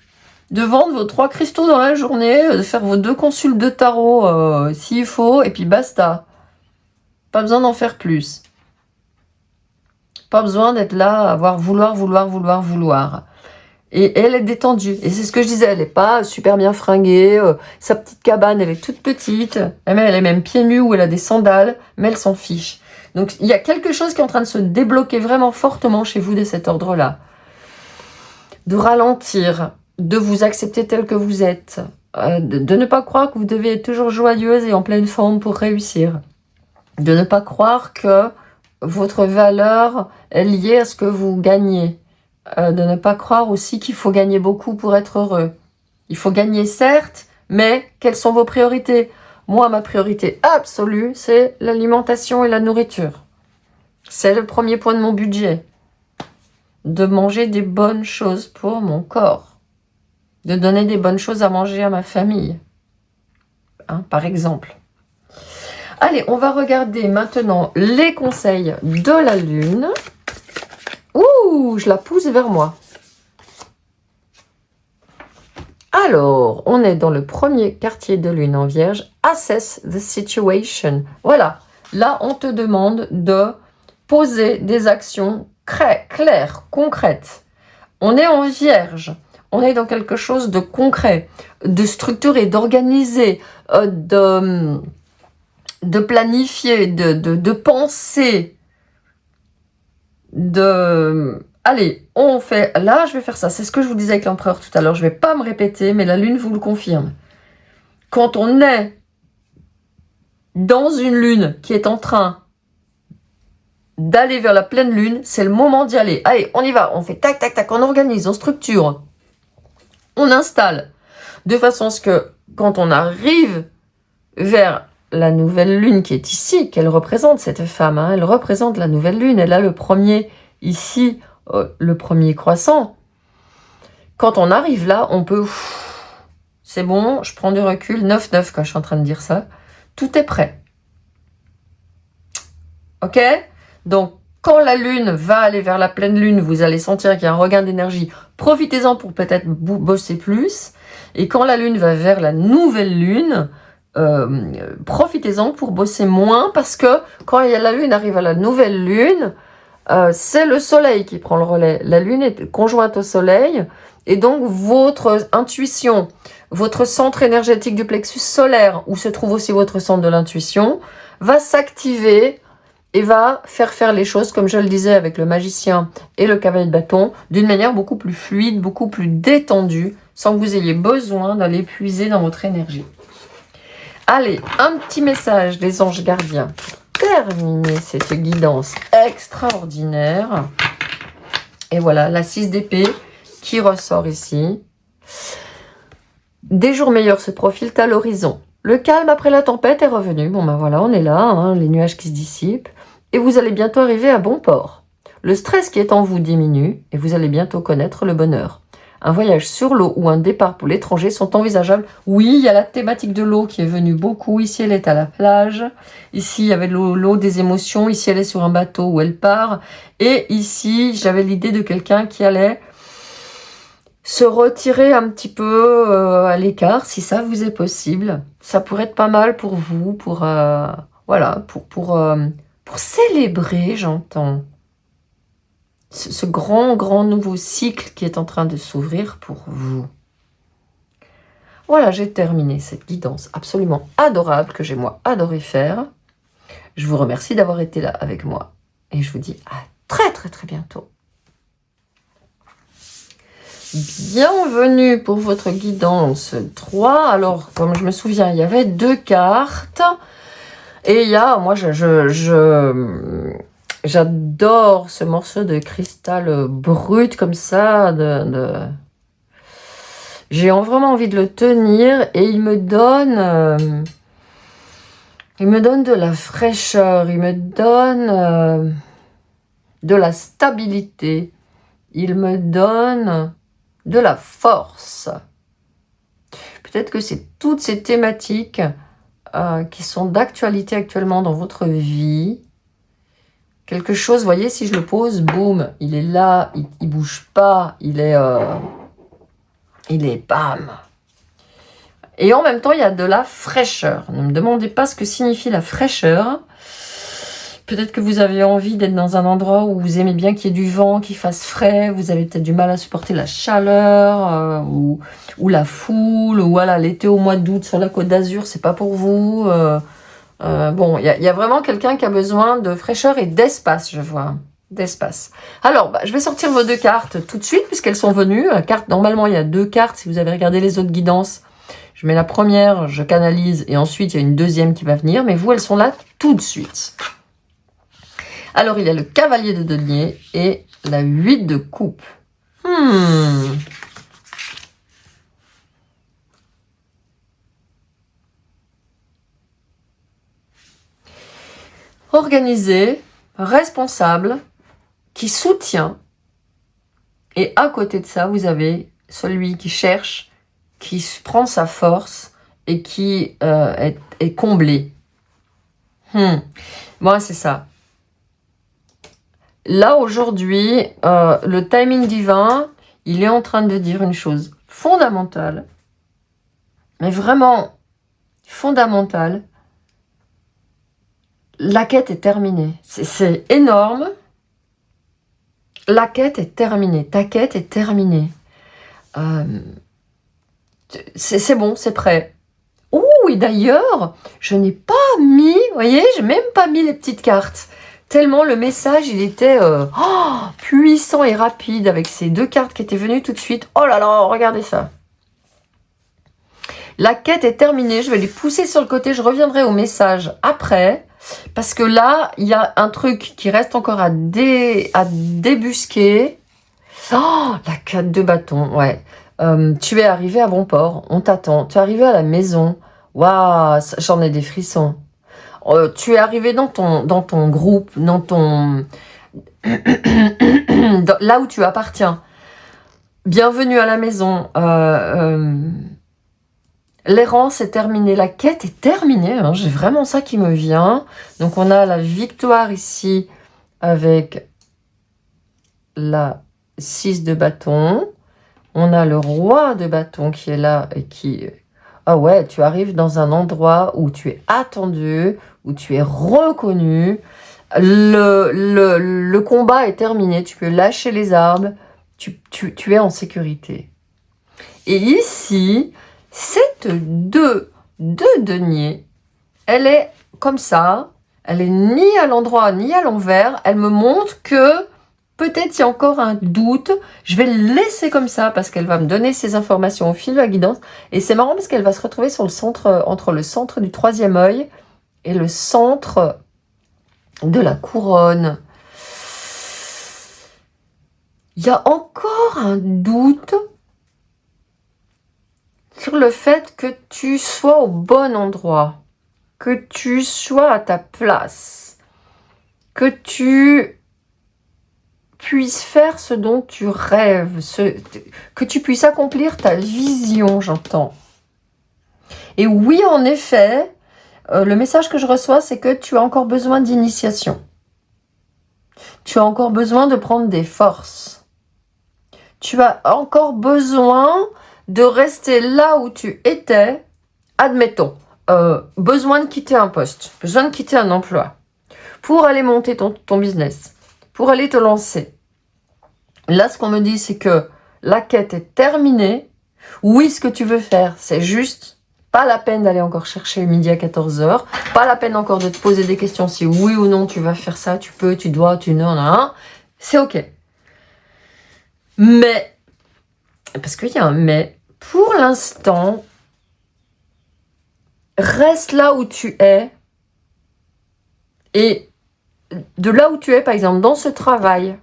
de vendre vos 3 cristaux dans la journée, de faire vos 2 consultes de tarot s'il faut, et puis basta. Pas besoin d'en faire plus. Pas besoin d'être là à vouloir. Et elle est détendue. Et c'est ce que je disais, elle n'est pas super bien fringuée. Sa petite cabane, elle est toute petite. Elle est même pieds nus ou elle a des sandales, mais elle s'en fiche. Donc il y a quelque chose qui est en train de se débloquer vraiment fortement chez vous de cet ordre-là. De ralentir, de vous accepter tel que vous êtes, de ne pas croire que vous devez être toujours joyeuse et en pleine forme pour réussir. De ne pas croire que votre valeur est liée à ce que vous gagnez. De ne pas croire aussi qu'il faut gagner beaucoup pour être heureux. Il faut gagner certes, mais quelles sont vos priorités? Moi, ma priorité absolue, c'est l'alimentation et la nourriture. C'est le premier point de mon budget. De manger des bonnes choses pour mon corps. De donner des bonnes choses à manger à ma famille. Hein, par exemple. Allez, on va regarder maintenant les conseils de la Lune. Ouh, je la pousse vers moi. Alors, on est dans le premier quartier de Lune en Vierge. Assess the situation. Voilà. Là, on te demande de poser des actions claires, concrètes. On est en Vierge. On est dans quelque chose de concret, de structuré, d'organisé, de planifier, de penser, allez, on fait, là je vais faire ça, c'est ce que je vous disais avec l'empereur tout à l'heure, je vais pas me répéter, mais la lune vous le confirme. Quand on est dans une lune qui est en train d'aller vers la pleine lune, c'est le moment d'y aller. Allez, on y va, on fait tac, tac, tac, on organise, on structure, on installe, de façon à ce que quand on arrive vers la nouvelle lune qui est ici, qu'elle représente cette femme, hein, elle représente la nouvelle lune, elle a le premier ici, le premier croissant. Quand on arrive là, on peut, c'est bon, je prends du recul, 9-9 quand je suis en train de dire ça, tout est prêt. Ok? Donc, quand la lune va aller vers la pleine lune, vous allez sentir qu'il y a un regain d'énergie. Profitez-en pour peut-être bosser plus. Et quand la lune va vers la nouvelle lune, profitez-en pour bosser moins, parce que quand la lune arrive à la nouvelle lune, c'est le soleil qui prend le relais. La lune est conjointe au soleil, et donc votre intuition, votre centre énergétique du plexus solaire, où se trouve aussi votre centre de l'intuition, va s'activer et va faire les choses, comme je le disais avec le magicien et le cavalier de bâton, d'une manière beaucoup plus fluide, beaucoup plus détendue, sans que vous ayez besoin d'aller puiser dans votre énergie. Allez, un petit message des anges gardiens pour terminer cette guidance extraordinaire. Et voilà, la 6 d'épée qui ressort ici. Des jours meilleurs se profilent à l'horizon. Le calme après la tempête est revenu. Bon ben voilà, on est là, hein, les nuages qui se dissipent. et vous allez bientôt arriver à bon port. Le stress qui est en vous diminue et vous allez bientôt connaître le bonheur. Un voyage sur l'eau ou un départ pour l'étranger sont envisageables. Oui, il y a la thématique de l'eau qui est venue beaucoup. Ici, elle est à la plage. Ici, il y avait l'eau des émotions. Ici, elle est sur un bateau où elle part. Et ici, j'avais l'idée de quelqu'un qui allait se retirer un petit peu à l'écart, si ça vous est possible. Ça pourrait être pas mal pour vous, voilà, pour célébrer, j'entends, ce grand nouveau cycle qui est en train de s'ouvrir pour vous. Voilà, j'ai terminé cette guidance absolument adorable que j'ai moi adoré faire. Je vous remercie d'avoir été là avec moi et je vous dis à très bientôt. Bienvenue pour votre guidance 3. Alors, comme je me souviens, il y avait 2 cartes. Et il y a, moi, j'adore ce morceau de cristal brut comme ça. J'ai vraiment envie de le tenir et il me donne de la fraîcheur, il me donne de la stabilité, il me donne de la force. Peut-être que c'est toutes ces thématiques qui sont d'actualité actuellement dans votre vie. Quelque chose, vous voyez, si je le pose, boum, il est là, il bouge pas, il est bam. Et en même temps, il y a de la fraîcheur. Ne me demandez pas ce que signifie la fraîcheur. Peut-être que vous avez envie d'être dans un endroit où vous aimez bien qu'il y ait du vent, qu'il fasse frais. Vous avez peut-être du mal à supporter la chaleur ou la foule. Ou voilà, l'été au mois d'août sur la Côte d'Azur, c'est pas pour vous. Bon, il y a vraiment quelqu'un qui a besoin de fraîcheur et d'espace, je vois. D'espace. Alors, je vais sortir vos 2 cartes tout de suite puisqu'elles sont venues. Normalement, il y a 2 cartes. Si vous avez regardé les autres guidances, je mets la première, je canalise et ensuite il y a une deuxième qui va venir. Mais vous, elles sont là tout de suite. Alors, il y a le cavalier de denier et la 8 de coupe. Organisé, responsable, qui soutient. Et à côté de ça, vous avez celui qui cherche, qui prend sa force et qui est comblé. Moi, c'est ça. Là, aujourd'hui, le timing divin, il est en train de dire une chose fondamentale, mais vraiment fondamentale. La quête est terminée. C'est énorme. La quête est terminée. Ta quête est terminée. C'est bon, c'est prêt. Ouh, et d'ailleurs, je n'ai pas mis, vous voyez, j'ai même pas mis les petites cartes. Tellement le message, il était puissant et rapide avec ces 2 cartes qui étaient venues tout de suite. Oh là là, regardez ça. La quête est terminée, je vais les pousser sur le côté, je reviendrai au message après. Parce que là, il y a un truc qui reste encore à débusquer. Oh, la 4 de bâton, ouais. Tu es arrivé à bon port, on t'attend. Tu es arrivé à la maison. Waouh, j'en ai des frissons. Tu es arrivé dans ton groupe, dans ton... là où tu appartiens. Bienvenue à la maison. L'errance est terminée, la quête est terminée. Hein. J'ai vraiment ça qui me vient. Donc on a la victoire ici avec la 6 de bâton. On a le roi de bâton qui est là et qui... Ah ouais, tu arrives dans un endroit où tu es attendu, où tu es reconnu. Le combat est terminé, tu peux lâcher les armes, tu es en sécurité. Et ici, cette 2 de denier, elle est comme ça, elle est ni à l'endroit ni à l'envers, elle me montre que peut-être il y a encore un doute, je vais le laisser comme ça parce qu'elle va me donner ces informations au fil de la guidance. Et c'est marrant parce qu'elle va se retrouver sur le centre, entre le centre du 3e œil et le centre de la couronne. Il y a encore un doute sur le fait que tu sois au bon endroit, que tu sois à ta place, que tu puisses faire ce dont tu rêves, que tu puisses accomplir ta vision, j'entends. Et oui, en effet, le message que je reçois, c'est que tu as encore besoin d'initiation. Tu as encore besoin de prendre des forces. Tu as encore besoin de rester là où tu étais, admettons, besoin de quitter un poste, besoin de quitter un emploi, pour aller monter ton business, pour aller te lancer. Là, ce qu'on me dit, c'est que la quête est terminée. Oui, ce que tu veux faire, c'est juste pas la peine d'aller encore chercher midi à 14h, pas la peine encore de te poser des questions si oui ou non tu vas faire ça, tu peux, tu dois, tu n'en. C'est ok. Mais, parce qu'il y a un mais, pour l'instant, reste là où tu es et de là où tu es, par exemple, dans ce travail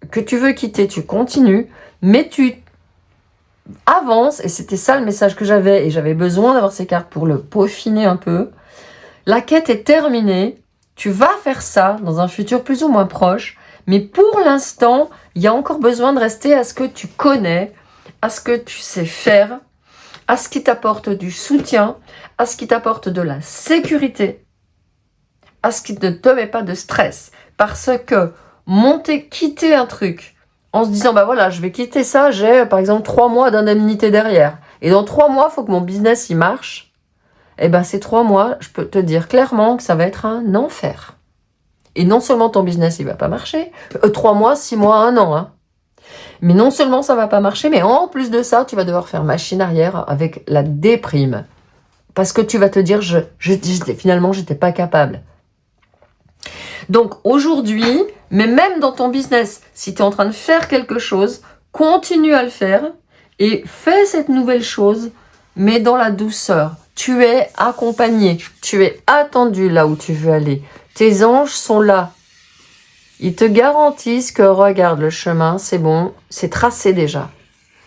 que tu veux quitter, tu continues, mais tu avances, et c'était ça le message que j'avais, et j'avais besoin d'avoir ces cartes pour le peaufiner un peu. La quête est terminée, tu vas faire ça dans un futur plus ou moins proche, mais pour l'instant, il y a encore besoin de rester à ce que tu connais, à ce que tu sais faire, à ce qui t'apporte du soutien, à ce qui t'apporte de la sécurité, à ce qui ne te met pas de stress. Parce que quitter un truc en se disant, bah voilà, je vais quitter ça, j'ai par exemple 3 mois d'indemnité derrière. Et dans 3 mois, il faut que mon business il marche. Et ben ces 3 mois, je peux te dire clairement que ça va être un enfer. Et non seulement ton business il va pas marcher, 3 mois, 6 mois, 1 an, hein. Mais non seulement ça va pas marcher, mais en plus de ça, tu vas devoir faire machine arrière avec la déprime. Parce que tu vas te dire, finalement, j'étais pas capable. Donc aujourd'hui, mais même dans ton business, si tu es en train de faire quelque chose, continue à le faire et fais cette nouvelle chose, mais dans la douceur. Tu es accompagné, tu es attendu là où tu veux aller. Tes anges sont là. Ils te garantissent que regarde le chemin, c'est bon, c'est tracé déjà.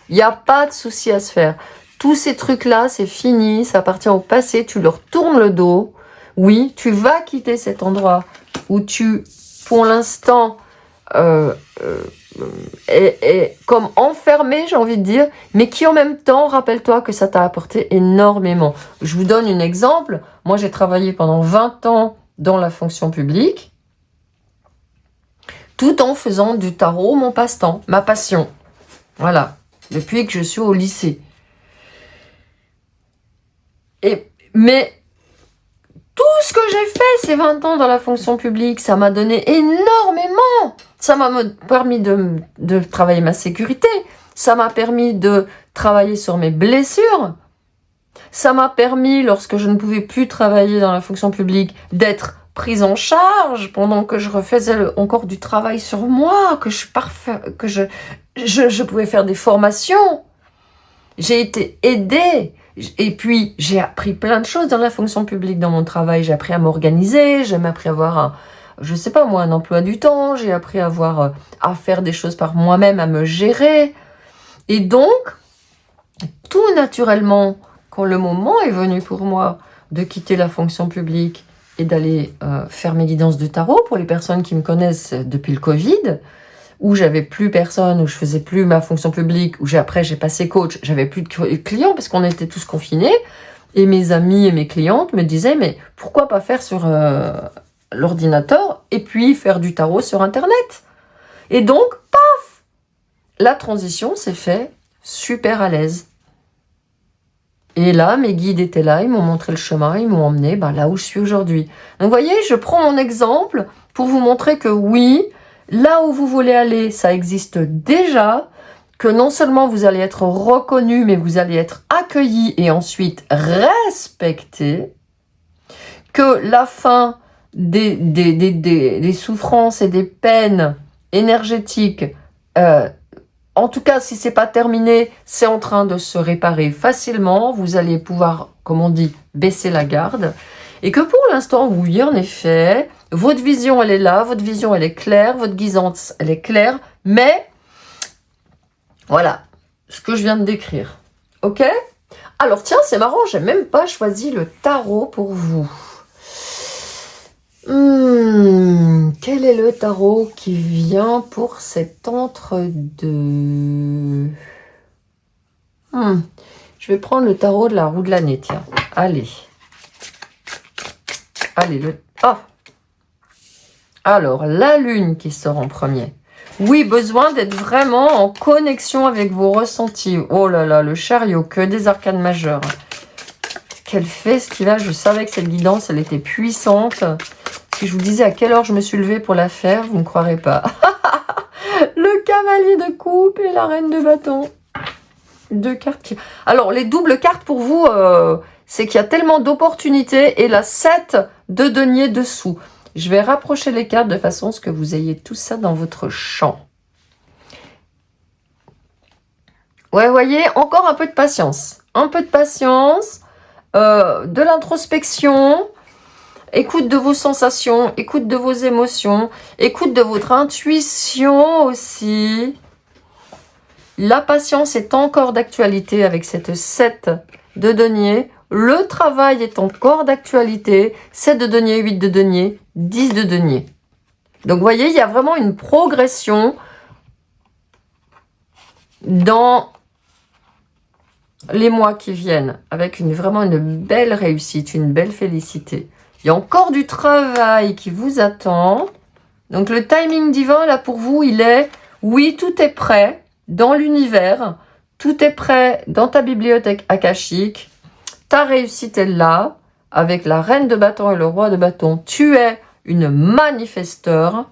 Il n'y a pas de souci à se faire. Tous ces trucs-là, c'est fini, ça appartient au passé, tu leur tournes le dos. Oui, tu vas quitter cet endroit où tu, pour l'instant, est comme enfermé, j'ai envie de dire, mais qui en même temps, rappelle-toi que ça t'a apporté énormément. Je vous donne un exemple. Moi, j'ai travaillé pendant 20 ans dans la fonction publique, tout en faisant du tarot mon passe-temps, ma passion. Voilà, depuis que je suis au lycée. Mais tout ce que j'ai fait ces 20 ans dans la fonction publique, ça m'a donné énormément. Ça m'a permis de travailler ma sécurité. Ça m'a permis de travailler sur mes blessures. Ça m'a permis, lorsque je ne pouvais plus travailler dans la fonction publique, d'être prise en charge pendant que je refaisais encore du travail sur moi, que je pouvais faire des formations. J'ai été aidée. Et puis, j'ai appris plein de choses dans la fonction publique, dans mon travail. J'ai appris à m'organiser, j'ai appris à avoir un emploi du temps. J'ai appris à faire des choses par moi-même, à me gérer. Et donc, tout naturellement, quand le moment est venu pour moi de quitter la fonction publique et d'aller faire mes guidances de tarot, pour les personnes qui me connaissent depuis le Covid, où j'avais plus personne, où je faisais plus ma fonction publique, où après j'ai passé coach, j'avais plus de clients parce qu'on était tous confinés, et mes amis et mes clientes me disaient, mais pourquoi pas faire sur l'ordinateur et puis faire du tarot sur Internet? Et donc, paf, la transition s'est faite super à l'aise. Et là, mes guides étaient là, ils m'ont montré le chemin, ils m'ont emmené là où je suis aujourd'hui. Donc vous voyez, je prends mon exemple pour vous montrer que oui, là où vous voulez aller, ça existe déjà, que non seulement vous allez être reconnu, mais vous allez être accueilli et ensuite respecté, que la fin des souffrances et des peines énergétiques, en tout cas, si c'est pas terminé, c'est en train de se réparer facilement. Vous allez pouvoir, comme on dit, baisser la garde. Et que pour l'instant, oui, en effet, votre vision, elle est là, votre vision, elle est claire, votre guidance, elle est claire, mais voilà ce que je viens de décrire. Ok? Alors tiens, c'est marrant, j'ai même pas choisi le tarot pour vous. Quel est le tarot qui vient pour cet entre-deux? Je vais prendre le tarot de la roue de l'année, tiens. Allez. Allez, Alors, la lune qui sort en premier. Oui, besoin d'être vraiment en connexion avec vos ressentis. Oh là là, le chariot, que des arcanes majeures. Quel festival, je savais que cette guidance, elle était puissante. Si je vous disais à quelle heure je me suis levée pour la faire, vous ne croirez pas. Le cavalier de coupe et la reine de bâton. Deux cartes. Alors, les doubles cartes pour vous, c'est qu'il y a tellement d'opportunités. Et la 7 de denier dessous. Je vais rapprocher les cartes de façon à ce que vous ayez tout ça dans votre champ. Ouais, vous voyez, encore un peu de patience. Un peu de patience, de l'introspection, écoute de vos sensations, écoute de vos émotions, écoute de votre intuition aussi. La patience est encore d'actualité avec cette 7 de denier. Le travail est encore d'actualité. 7 de denier, 8 de denier, 10 de denier. Donc, vous voyez, il y a vraiment une progression dans les mois qui viennent, avec vraiment une belle réussite, une belle félicité. Il y a encore du travail qui vous attend. Donc, le timing divin, là, pour vous, il est, oui, tout est prêt dans l'univers. Tout est prêt dans ta bibliothèque akashique. Ta réussite est là, avec la reine de bâton et le roi de bâton. Tu es une manifesteur.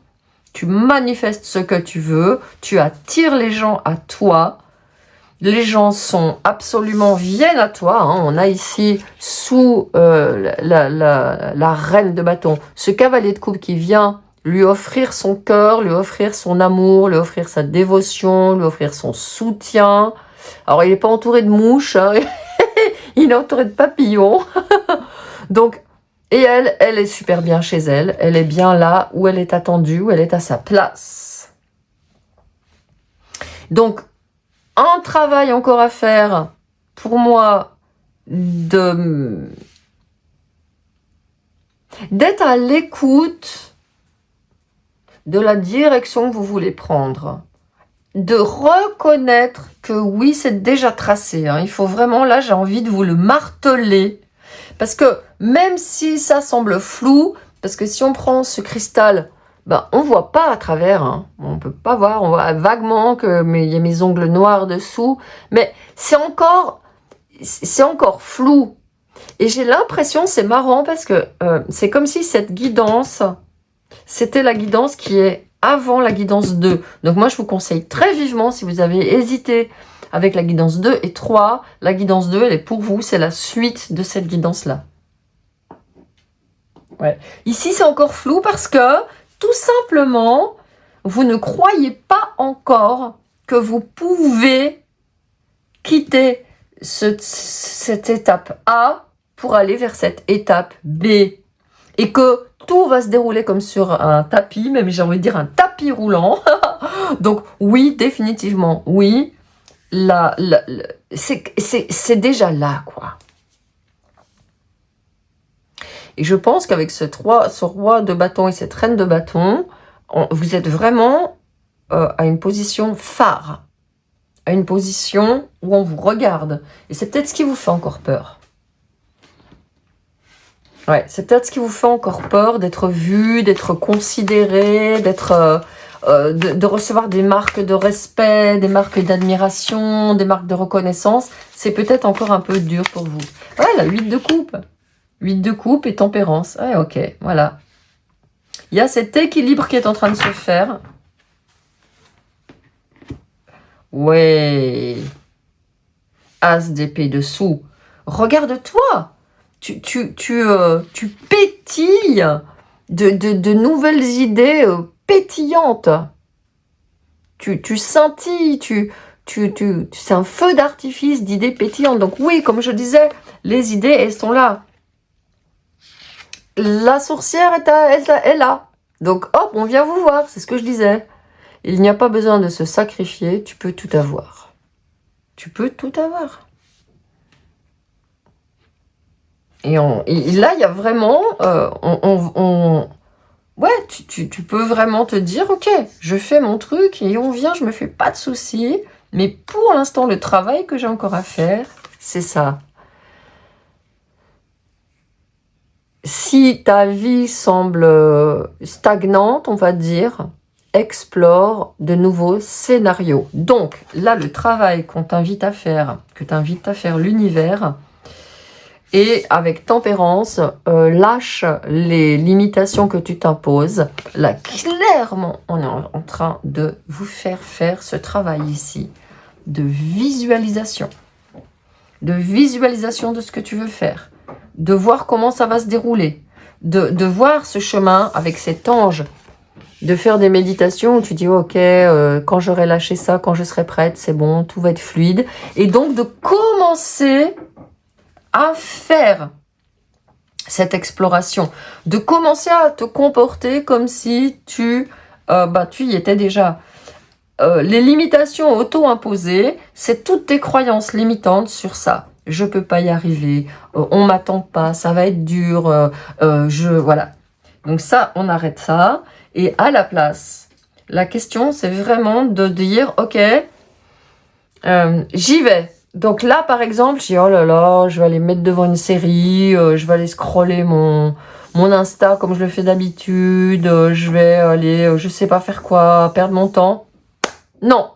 Tu manifestes ce que tu veux. Tu attires les gens à toi. Les gens sont absolument, viennent à toi. Hein. On a ici, sous la reine de bâton, ce cavalier de coupe qui vient lui offrir son cœur, lui offrir son amour, lui offrir sa dévotion, lui offrir son soutien. Alors, il n'est pas entouré de mouches, hein. Il est entouré de papillons. Donc, et elle est super bien chez elle. Elle est bien là où elle est attendue, où elle est à sa place. Donc, un travail encore à faire pour moi d'être à l'écoute de la direction que vous voulez prendre. De reconnaître que oui, c'est déjà tracé. Hein. Il faut vraiment, là, j'ai envie de vous le marteler. Parce que même si ça semble flou, parce que si on prend ce cristal, ben, on ne voit pas à travers. Hein. On ne peut pas voir, on voit vaguement qu'il y a mes ongles noirs dessous. Mais c'est encore flou. Et j'ai l'impression, c'est marrant, parce que c'est comme si cette guidance, c'était la guidance qui est avant la guidance 2. Donc moi, je vous conseille très vivement, si vous avez hésité avec la guidance 2 et 3, la guidance 2, elle est pour vous, c'est la suite de cette guidance-là. Ouais. Ici, c'est encore flou parce que, tout simplement, vous ne croyez pas encore que vous pouvez quitter cette étape A pour aller vers cette étape B. Et que tout va se dérouler comme sur un tapis, même j'ai envie de dire un tapis roulant. Donc oui, définitivement, oui. C'est déjà là, quoi. Et je pense qu'avec ce roi de bâton et cette reine de bâton, vous êtes vraiment à une position phare, à une position où on vous regarde. Et c'est peut-être ce qui vous fait encore peur. Ouais, c'est peut-être ce qui vous fait encore peur, d'être vu, d'être considéré, de recevoir des marques de respect, des marques d'admiration, des marques de reconnaissance. C'est peut-être encore un peu dur pour vous. Ouais, la 8 de coupe. 8 de coupe et tempérance. Ouais, ok, voilà. Il y a cet équilibre qui est en train de se faire. Ouais. As d'épée dessous. Regarde-toi. Tu pétilles de nouvelles idées pétillantes. Tu scintilles, c'est un feu d'artifice d'idées pétillantes. Donc oui, comme je disais, les idées, elles sont là. La sorcière est là. Donc hop, on vient vous voir, c'est ce que je disais. Il n'y a pas besoin de se sacrifier, tu peux tout avoir. Tu peux tout avoir. Et là, il y a vraiment... ouais, tu peux vraiment te dire, ok, je fais mon truc et on vient, je me fais pas de soucis. Mais pour l'instant, le travail que j'ai encore à faire, c'est ça. Si ta vie semble stagnante, on va dire, explore de nouveaux scénarios. Donc, là, le travail qu'on t'invite à faire, que t'invite à faire l'univers, et avec tempérance, lâche les limitations que tu t'imposes. Là, clairement, on est en train de vous faire ce travail ici de visualisation. De visualisation de ce que tu veux faire. De voir comment ça va se dérouler. De voir ce chemin avec cet ange. De faire des méditations où tu dis, ok, quand j'aurai lâché ça, quand je serai prête, c'est bon, tout va être fluide. Et donc de commencer à faire cette exploration, de commencer à te comporter comme si tu y étais déjà. Les limitations auto-imposées, c'est toutes tes croyances limitantes sur ça. Je peux pas y arriver, on m'attend pas, ça va être dur, voilà. Donc ça, on arrête ça. Et à la place, la question, c'est vraiment de dire, ok, j'y vais. Donc là, par exemple, je dis, oh là là, je vais aller me mettre devant une série, je vais aller scroller mon Insta comme je le fais d'habitude, je vais aller, je sais pas faire quoi, perdre mon temps. Non.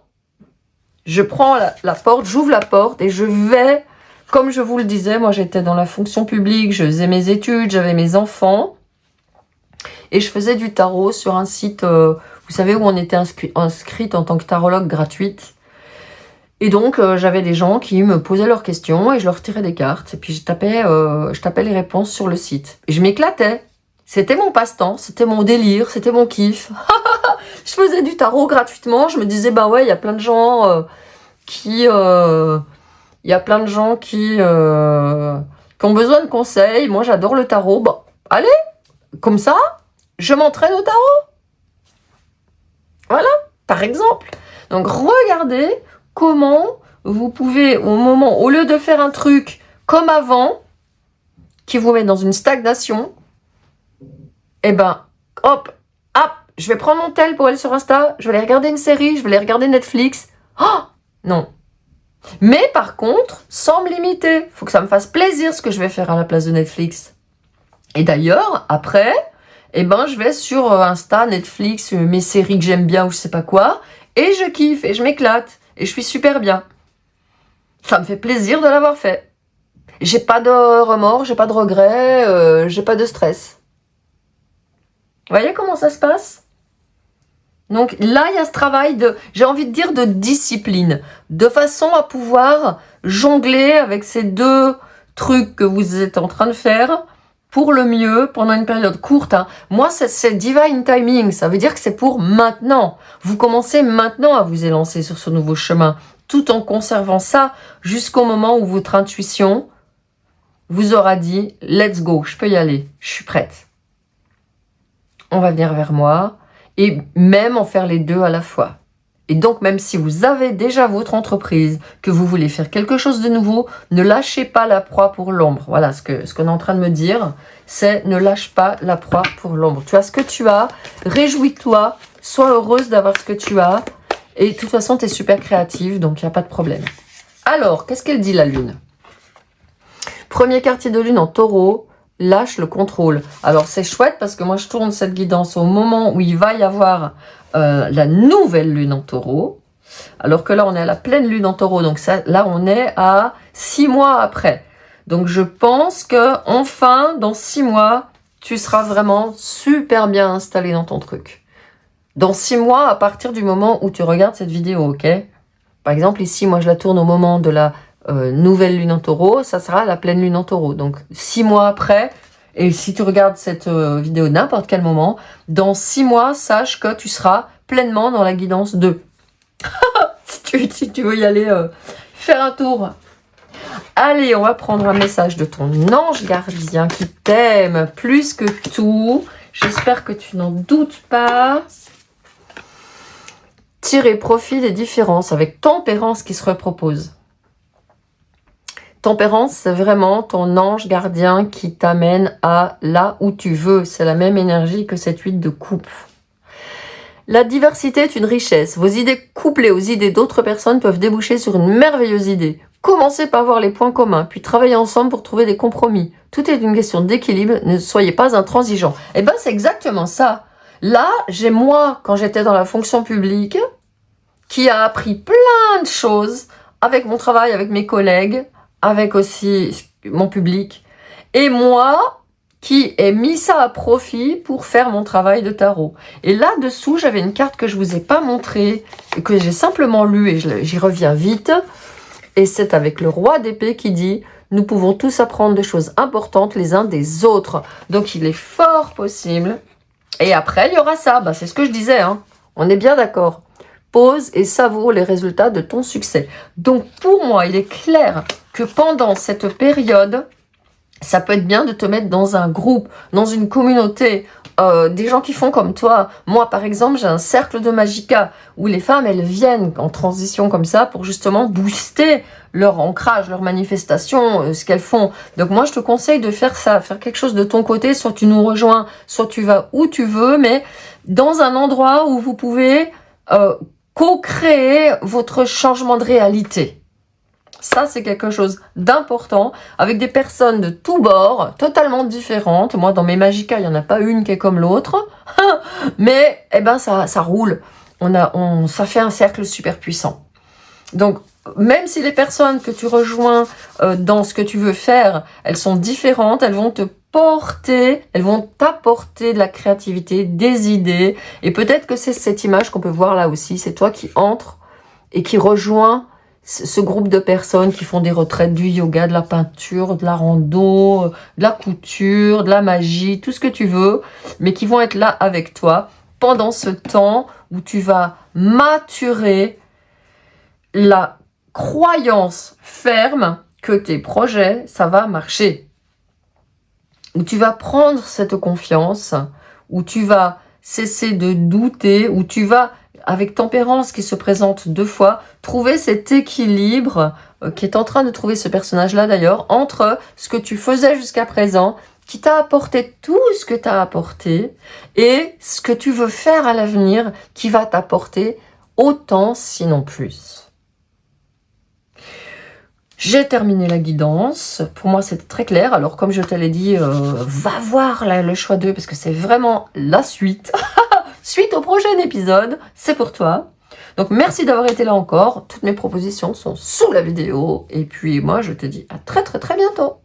Je prends la porte, j'ouvre la porte et je vais, comme je vous le disais, moi j'étais dans la fonction publique, je faisais mes études, j'avais mes enfants et je faisais du tarot sur un site, vous savez, où on était inscrite en tant que tarologue gratuite. Et donc, j'avais des gens qui me posaient leurs questions et je leur tirais des cartes. Et puis, je tapais les réponses sur le site. Et je m'éclatais. C'était mon passe-temps, c'était mon délire, c'était mon kiff. Je faisais du tarot gratuitement. Je me disais, bah ouais, il y a plein de gens qui ont besoin de conseils. Moi, j'adore le tarot. Bon, allez, comme ça, je m'entraîne au tarot. Voilà, par exemple. Donc, regardez comment vous pouvez, au lieu de faire un truc comme avant, qui vous met dans une stagnation, eh ben, hop, je vais prendre mon tel pour aller sur Insta, je vais aller regarder une série, je vais aller regarder Netflix. Oh, non. Mais par contre, sans me limiter, faut que ça me fasse plaisir ce que je vais faire à la place de Netflix. Et d'ailleurs, après, eh ben, je vais sur Insta, Netflix, mes séries que j'aime bien ou je sais pas quoi, et je kiffe, et je m'éclate. Et je suis super bien. Ça me fait plaisir de l'avoir fait. J'ai pas de remords, j'ai pas de regrets, j'ai pas de stress. Vous voyez comment ça se passe? Donc là, il y a ce travail j'ai envie de dire, de discipline. De façon à pouvoir jongler avec ces deux trucs que vous êtes en train de faire pour le mieux pendant une période courte. Hein. Moi, c'est divine timing. Ça veut dire que c'est pour maintenant. Vous commencez maintenant à vous élancer sur ce nouveau chemin, tout en conservant ça jusqu'au moment où votre intuition vous aura dit « Let's go, je peux y aller, je suis prête. On va venir vers moi. » Et même en faire les deux à la fois. Et donc, même si vous avez déjà votre entreprise, que vous voulez faire quelque chose de nouveau, ne lâchez pas la proie pour l'ombre. Voilà ce qu'on est en train de me dire, c'est ne lâche pas la proie pour l'ombre. Tu as ce que tu as, réjouis-toi, sois heureuse d'avoir ce que tu as. Et de toute façon, tu es super créative, donc il n'y a pas de problème. Alors, qu'est-ce qu'elle dit la Lune? Premier quartier de Lune en Taureau, lâche le contrôle. Alors, c'est chouette parce que moi, je tourne cette guidance au moment où il va y avoir la nouvelle Lune en Taureau. Alors que là, on est à la pleine Lune en Taureau. Donc ça, là, on est à 6 mois après. Donc, je pense que enfin, dans 6 mois, tu seras vraiment super bien installé dans ton truc. Dans 6 mois, à partir du moment où tu regardes cette vidéo, ok? Par exemple, ici, moi, je la tourne au moment de la nouvelle Lune en Taureau. Ça sera la pleine Lune en Taureau. Donc, 6 mois après, et si tu regardes cette vidéo n'importe quel moment, dans 6 mois, sache que tu seras pleinement dans la guidance 2. si tu veux y aller faire un tour. Allez, on va prendre un message de ton ange gardien qui t'aime plus que tout. J'espère que tu n'en doutes pas. Tirer profit des différences avec tempérance qui se repropose. Tempérance, c'est vraiment ton ange gardien qui t'amène à là où tu veux. C'est la même énergie que cette 8 de coupe. La diversité est une richesse. Vos idées couplées aux idées d'autres personnes peuvent déboucher sur une merveilleuse idée. Commencez par voir les points communs, puis travaillez ensemble pour trouver des compromis. Tout est une question d'équilibre, ne soyez pas intransigeants. Eh ben, c'est exactement ça. Là, j'ai moi, quand j'étais dans la fonction publique, qui a appris plein de choses avec mon travail, avec mes collègues, avec aussi mon public. Et moi, qui ai mis ça à profit pour faire mon travail de tarot. Et là-dessous, j'avais une carte que je vous ai pas montrée, et que j'ai simplement lue, et j'y reviens vite. Et c'est avec le roi d'épée qui dit « Nous pouvons tous apprendre des choses importantes les uns des autres. » Donc, il est fort possible. Et après, il y aura ça. C'est ce que je disais. Hein. On est bien d'accord. Pose et savoure les résultats de ton succès. Donc, pour moi, il est clair que pendant cette période, ça peut être bien de te mettre dans un groupe, dans une communauté, des gens qui font comme toi. Moi, par exemple, j'ai un cercle de Magica où les femmes, elles viennent en transition comme ça pour justement booster leur ancrage, leur manifestation, ce qu'elles font. Donc moi, je te conseille de faire ça, faire quelque chose de ton côté. Soit tu nous rejoins, soit tu vas où tu veux, mais dans un endroit où vous pouvez co-créer votre changement de réalité. Ça, c'est quelque chose d'important, avec des personnes de tous bords, totalement différentes. Moi, dans mes Magica, il n'y en a pas une qui est comme l'autre. Mais, eh ben, ça roule. Ça fait un cercle super puissant. Donc, même si les personnes que tu rejoins dans ce que tu veux faire, elles sont différentes, elles vont te porter, elles vont t'apporter de la créativité, des idées. Et peut-être que c'est cette image qu'on peut voir là aussi. C'est toi qui entres et qui rejoins ce groupe de personnes qui font des retraites, du yoga, de la peinture, de la rando, de la couture, de la magie, tout ce que tu veux, mais qui vont être là avec toi pendant ce temps où tu vas maturer la croyance ferme que tes projets, ça va marcher. Où tu vas prendre cette confiance, où tu vas cesser de douter, où tu vas, avec tempérance qui se présente 2 fois, trouver cet équilibre qui est en train de trouver ce personnage-là d'ailleurs, entre ce que tu faisais jusqu'à présent, qui t'a apporté tout ce que t'as apporté, et ce que tu veux faire à l'avenir, qui va t'apporter autant, sinon plus. J'ai terminé la guidance. Pour moi, c'était très clair. Alors, comme je te l'ai dit, va voir le choix 2 parce que c'est vraiment la suite. Suite au prochain épisode, c'est pour toi. Donc, merci d'avoir été là encore. Toutes mes propositions sont sous la vidéo. Et puis, moi, je te dis à très, très, très bientôt.